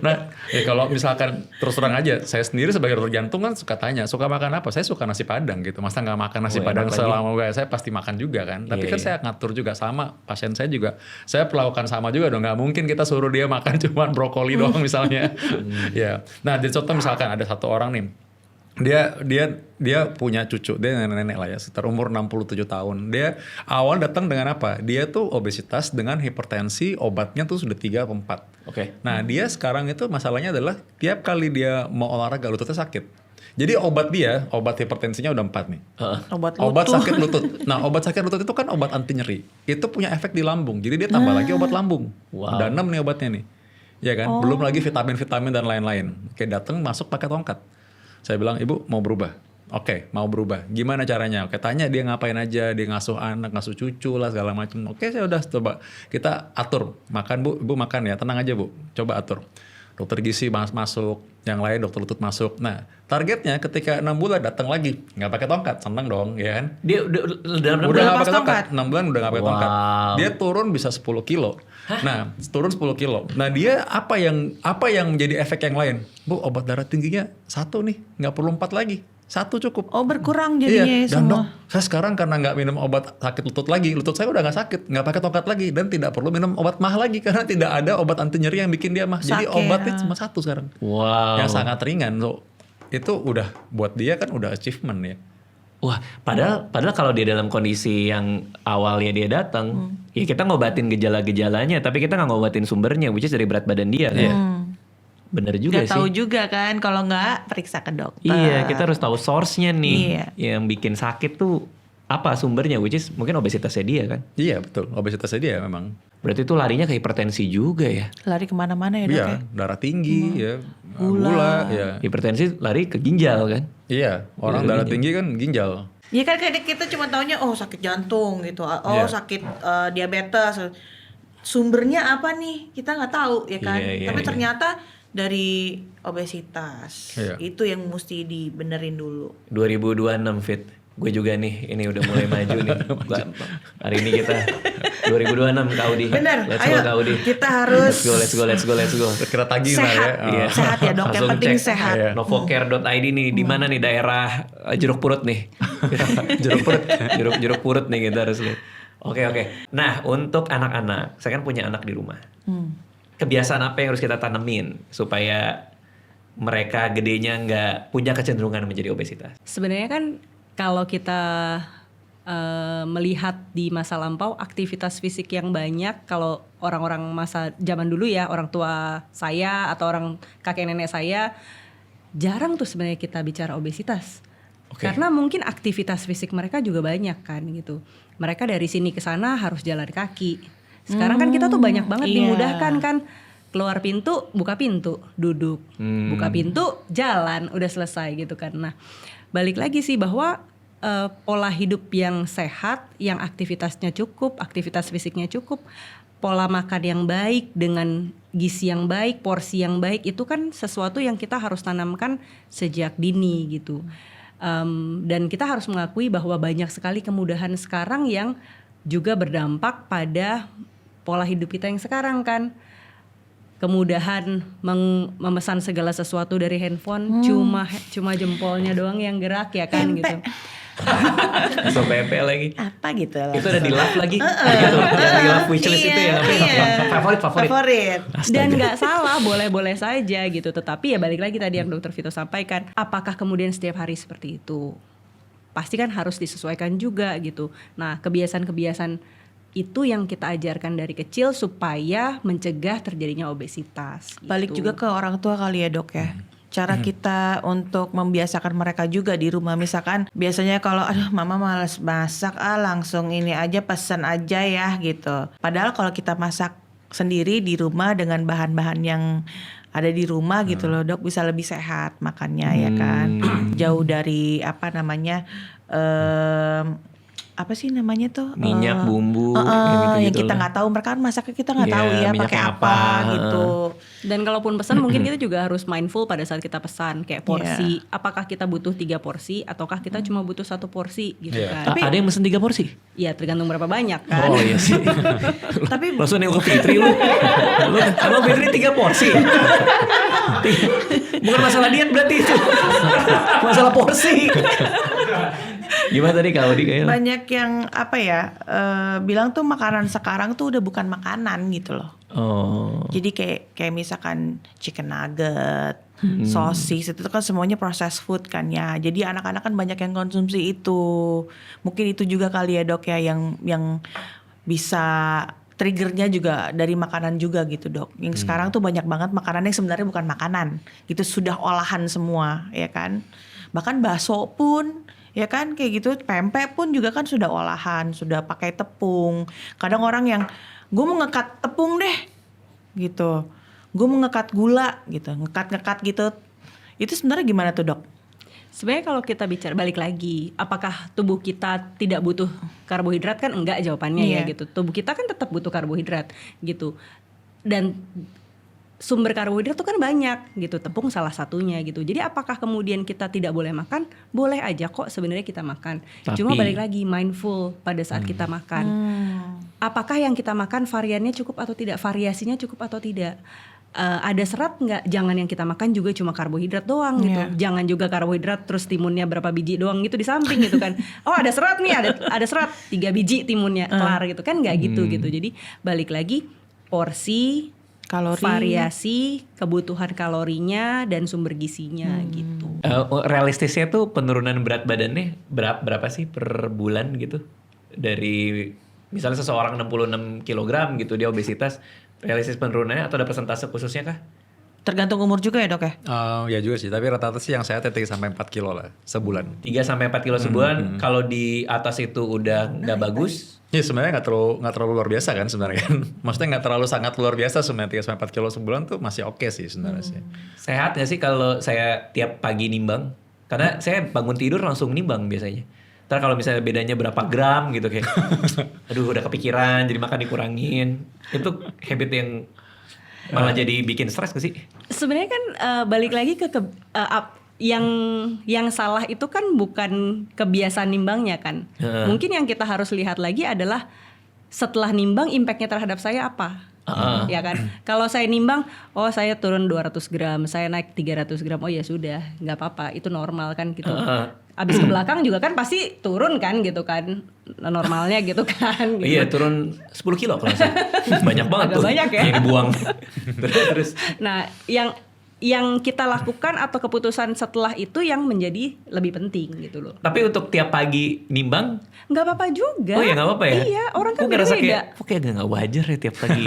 Nah, ya kalau misalkan terus terang aja, saya sendiri sebagai dokter jantung kan suka tanya, suka makan apa? Saya suka nasi padang gitu. Masa nggak makan nasi Oh, padang enak lagi. selama saya pasti makan juga kan. Tapi Iya, kan iya. saya ngatur juga sama pasien saya juga. Saya perlakukan sama juga dong. Nggak mungkin kita suruh dia makan cuma brokoli doang misalnya. Ya. Nah, di contoh misalkan ada satu orang nih. Dia punya cucu, dia nenek-nenek lah ya, sekitar umur 67 tahun. Dia awal datang dengan apa? Dia tuh obesitas dengan hipertensi, obatnya tuh sudah 3 atau 4. Oke. Nah dia sekarang itu masalahnya adalah tiap kali dia mau olahraga lututnya sakit. Jadi obat hipertensinya udah 4 nih. Heeh. Obat sakit lutut. Nah obat sakit lutut itu kan obat anti nyeri. Itu punya efek di lambung. Jadi dia tambah lagi obat lambung. Wow. Udah 6 nih obatnya nih. Ya kan? Belum lagi vitamin-vitamin dan lain-lain. Kayak datang masuk pakai tongkat. Saya bilang, ibu mau berubah? Oke, mau berubah. Gimana caranya? Oke, tanya dia ngapain aja, dia ngasuh anak, ngasuh cucu lah segala macam. Oke, saya udah coba. Kita atur. Makan bu, ibu makan ya, tenang aja bu. Coba atur. Dokter gizi masuk, yang lain dokter lutut masuk. Nah, targetnya ketika 6 bulan datang lagi, nggak pakai tongkat, seneng dong, ya kan? Dia udah dalam Udah nggak lepas pakai tongkat, tongkat. 6 bulan udah nggak pakai tongkat. Wow. Dia turun bisa 10 kilo. Nah, turun 10 kilo. Nah, dia apa yang menjadi efek yang lain? Bu, obat darah tingginya 1 nih, nggak perlu 4 lagi. 1 cukup. Oh berkurang jadinya Iya, ya dan semua. dok, saya sekarang karena nggak minum obat sakit lutut lagi, lutut saya udah nggak sakit, nggak pakai tongkat lagi, dan tidak perlu minum obat mah lagi karena tidak ada obat anti nyeri yang bikin dia mah. Jadi Sakit, obatnya cuma 1 sekarang, Wow. yang sangat ringan. So itu udah buat dia kan udah achievement ya. Wah, padahal kalau dia dalam kondisi yang awalnya dia datang, ya kita ngobatin gejala-gejalanya, tapi kita nggak ngobatin sumbernya, which is dari berat badan dia kan. Bener juga Gak sih. tahu juga kan, kalau nggak periksa ke dokter. Iya, kita harus tahu source-nya nih. Iya. Yang bikin sakit tuh apa sumbernya, which is mungkin obesitasnya dia kan. Iya betul, obesitasnya dia memang. Berarti itu larinya ke hipertensi juga ya. Lari kemana-mana ya dok Iya, ya. darah tinggi ya, gula ya. Hipertensi lari ke ginjal kan. Iya, orang darah tinggi kan ginjal. Iya kan kayak kita cuma taunya oh sakit jantung gitu, oh Iya. sakit diabetes. Sumbernya apa nih? Kita nggak tahu ya kan. Iya, iya, Tapi iya. ternyata dari obesitas. Iya. Itu yang mesti dibenerin dulu. 2026 Fit. Gue juga nih, ini udah mulai maju nih. Hari ini kita 2026 Kaudi. Bener, Let's ayo go Kaudi. kita harus Let's go. Kita tagih lah ya. sehat. Iya. Sehat ya dok, yang Langsung penting cek. sehat. Iya. Novocare.id nih, di mana nih daerah jeruk purut nih. jeruk purut nih kita harus lihat. Oke. Nah, untuk anak-anak, saya kan punya anak di rumah. Kebiasaan apa yang harus kita tanemin supaya mereka gedenya nggak punya kecenderungan menjadi obesitas? Sebenarnya kan kalau kita melihat di masa lampau aktivitas fisik yang banyak, kalau orang-orang masa zaman dulu ya, orang tua saya atau orang kakek nenek saya, jarang tuh sebenarnya kita bicara obesitas. Oke. Karena mungkin aktivitas fisik mereka juga banyak kan gitu. Mereka dari sini ke sana harus jalan kaki. Sekarang kan kita tuh banyak banget iya. dimudahkan kan. Keluar pintu, buka pintu, duduk. Buka pintu, jalan, udah selesai gitu kan. Nah, balik lagi sih bahwa pola hidup yang sehat, yang aktivitasnya cukup, aktivitas fisiknya cukup, pola makan yang baik dengan gizi yang baik, porsi yang baik, itu kan sesuatu yang kita harus tanamkan sejak dini gitu. Dan kita harus mengakui bahwa banyak sekali kemudahan sekarang yang juga berdampak pada pola hidup kita yang sekarang kan. Kemudahan memesan segala sesuatu dari handphone, cuma jempolnya doang yang gerak ya kan gitu. Langsung PP lagi. Apa gitu lah. Itu ada di love lagi. Gitu. Yang di love wishlist itu ya. Favorit. Dan nggak salah, boleh-boleh saja gitu. Tetapi ya balik lagi tadi yang Dr. Vito sampaikan, apakah kemudian setiap hari seperti itu? Pasti kan harus disesuaikan juga gitu. Nah, kebiasaan-kebiasaan itu yang kita ajarkan dari kecil supaya mencegah terjadinya obesitas. Balik gitu. juga ke orang tua kali ya dok ya. Cara kita untuk membiasakan mereka juga di rumah. Misalkan biasanya kalau aduh mama malas masak langsung ini aja pesan aja ya gitu. Padahal kalau kita masak sendiri di rumah dengan bahan-bahan yang ada di rumah gitu loh dok, bisa lebih sehat makannya ya kan. Jauh dari apa namanya apa sih namanya tuh Minyak, bumbu, yang gitu-gitu kita lah. nggak tahu, mereka kan masaknya kita nggak Iya, tahu ya minyaknya pakai apa apa, gitu. Dan kalaupun pesan mungkin kita juga harus mindful pada saat kita pesan kayak porsi. Apakah kita butuh 3 porsi ataukah kita cuma butuh 1 porsi gitu Iya. kan. Ada yang mesen 3 porsi? Ya tergantung berapa banyak kan. Oh iya sih. Tapi Langsung nengok Fitri lu. Kalau Fitri 3 porsi. Bukan masalah diet berarti itu. Masalah porsi. Gimana tadi Kak Odi kayaknya? banyak yang apa ya bilang tuh makanan sekarang tuh udah bukan makanan gitu loh. Oh. Jadi kayak misalkan chicken nugget, sosis itu kan semuanya processed food kan ya. Jadi anak-anak kan banyak yang konsumsi itu. Mungkin itu juga kali ya dok ya yang bisa triggernya juga dari makanan juga gitu dok. Yang sekarang tuh banyak banget makanan yang sebenarnya bukan makanan. Gitu sudah olahan semua ya kan. Bahkan bakso pun ya kan kayak gitu, pempek pun juga kan sudah olahan, sudah pakai tepung. Kadang orang yang gue mau ngekat tepung deh gitu, gue mau ngekat gula gitu, ngekat gitu. Itu sebenarnya gimana tuh dok? Sebenarnya kalau kita bicara balik lagi, apakah tubuh kita tidak butuh karbohidrat kan enggak jawabannya ya Iya. gitu. Tubuh kita kan tetap butuh karbohidrat gitu. Dan sumber karbohidrat itu kan banyak gitu, tepung salah satunya gitu. Jadi apakah kemudian kita tidak boleh makan? Boleh aja kok sebenarnya kita makan. Cuma Tapi- balik lagi mindful pada saat kita makan. Apakah yang kita makan variannya cukup atau tidak? Variasinya cukup atau tidak? ada serat nggak? Jangan yang kita makan juga cuma karbohidrat doang gitu. Iya. Jangan juga karbohidrat terus timunnya berapa biji doang gitu di samping gitu kan. Oh ada serat nih, ada serat 3 biji timunnya kelar gitu kan, nggak gitu gitu. Jadi balik lagi porsi, Kalori. variasi, kebutuhan kalorinya dan sumber gizinya gitu. Realistisnya tuh penurunan berat badannya berapa sih per bulan gitu? Dari misalnya seseorang 66 kg gitu dia obesitas, realistis penurunannya atau ada persentase khususnya kah? Tergantung umur juga ya dok ya? Ya juga sih, tapi rata-rata sih yang saya 3 sampai 4 kilo lah sebulan. 3 sampai 4 kilo sebulan. Kalau di atas itu udah nggak bagus. Ya sebenarnya nggak terlalu luar biasa kan sebenarnya kan. Maksudnya nggak terlalu sangat luar biasa sebenarnya 3 sampai 4 kilo sebulan tuh masih oke sih sebenarnya sih. Sehat nggak sih kalau saya tiap pagi nimbang? Karena saya bangun tidur langsung nimbang biasanya. Ntar kalau misalnya bedanya berapa gram gitu kayak, aduh udah kepikiran jadi makan dikurangin. Itu habit yang malah jadi bikin stres gak sih? Sebenarnya kan balik lagi ke yang salah itu kan bukan kebiasaan nimbangnya kan. Mungkin yang kita harus lihat lagi adalah setelah nimbang impactnya terhadap saya apa. Ya kan, kalau saya nimbang, oh saya turun 200 gram, saya naik 300 gram, oh ya sudah, nggak apa-apa, itu normal kan gitu. Abis ke belakang juga kan pasti turun kan gitu kan, normalnya gitu kan. Gitu. Iya turun 10 kilo kalau saya. Banyak banget Agak tuh banyak ya. yang dibuang. terus. Nah, yang kita lakukan atau keputusan setelah itu yang menjadi lebih penting gitu loh. Tapi untuk tiap pagi nimbang, Nggak apa-apa juga. oh ya nggak apa-apa ya? Iya, orang kan Gua ngerasa beda-beda. kok kayak nggak wajar ya tiap pagi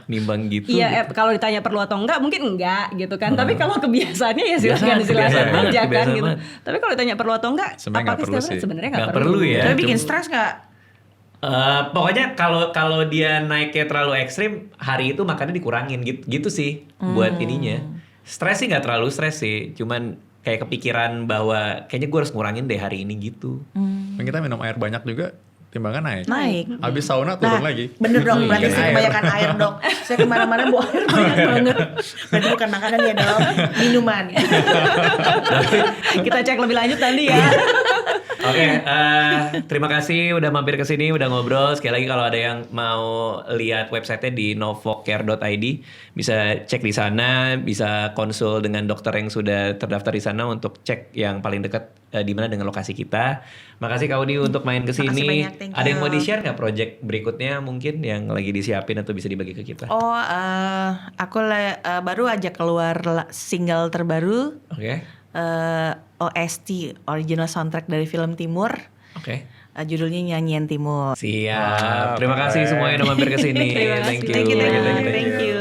nimbang gitu. Iya, kalau ditanya perlu atau enggak, mungkin enggak gitu kan. Tapi kalau kebiasaannya ya silakan Kebiasaan banget, aja kan kebiasaan gitu. banget. Tapi kalau ditanya perlu atau enggak, Sebenarnya nggak perlu sih. sebenarnya Nggak nggak perlu ya. Tapi bikin Cuma- stres nggak? Pokoknya kalau dia naiknya terlalu ekstrim, hari itu makannya dikurangin gitu sih buat ininya. Stres sih nggak terlalu stres sih, cuman kayak kepikiran bahwa kayaknya gue harus ngurangin deh hari ini gitu. Dan kita minum air banyak juga, timbangan naik. Naik. Habis sauna turun lagi. Bener dong, berarti Bikin saya air. kebanyakan air dok. Saya kemana-mana bawa air banyak banget. Berarti bukan makanan ya dok, minuman. Kita cek lebih lanjut nanti ya. Oke, terima kasih udah mampir ke sini, udah ngobrol. Sekali lagi kalau ada yang mau lihat websitenya di novocare.id, bisa cek di sana, bisa konsul dengan dokter yang sudah terdaftar di sana untuk cek yang paling dekat di mana dengan lokasi kita. Makasih Kak Udi untuk main ke Makasih sini. banyak, thank Ada yang you. mau di-share nggak project berikutnya mungkin yang lagi disiapin atau bisa dibagi ke kita? Oh, aku baru aja keluar single terbaru. Oke. OST, original soundtrack dari film Timur. Oke. Judulnya Nyanyian Timur. Siap. Terima kasih semuanya udah mampir ke sini. Terima kasih. Thank you. Thank you, thank you, Thank you. thank you.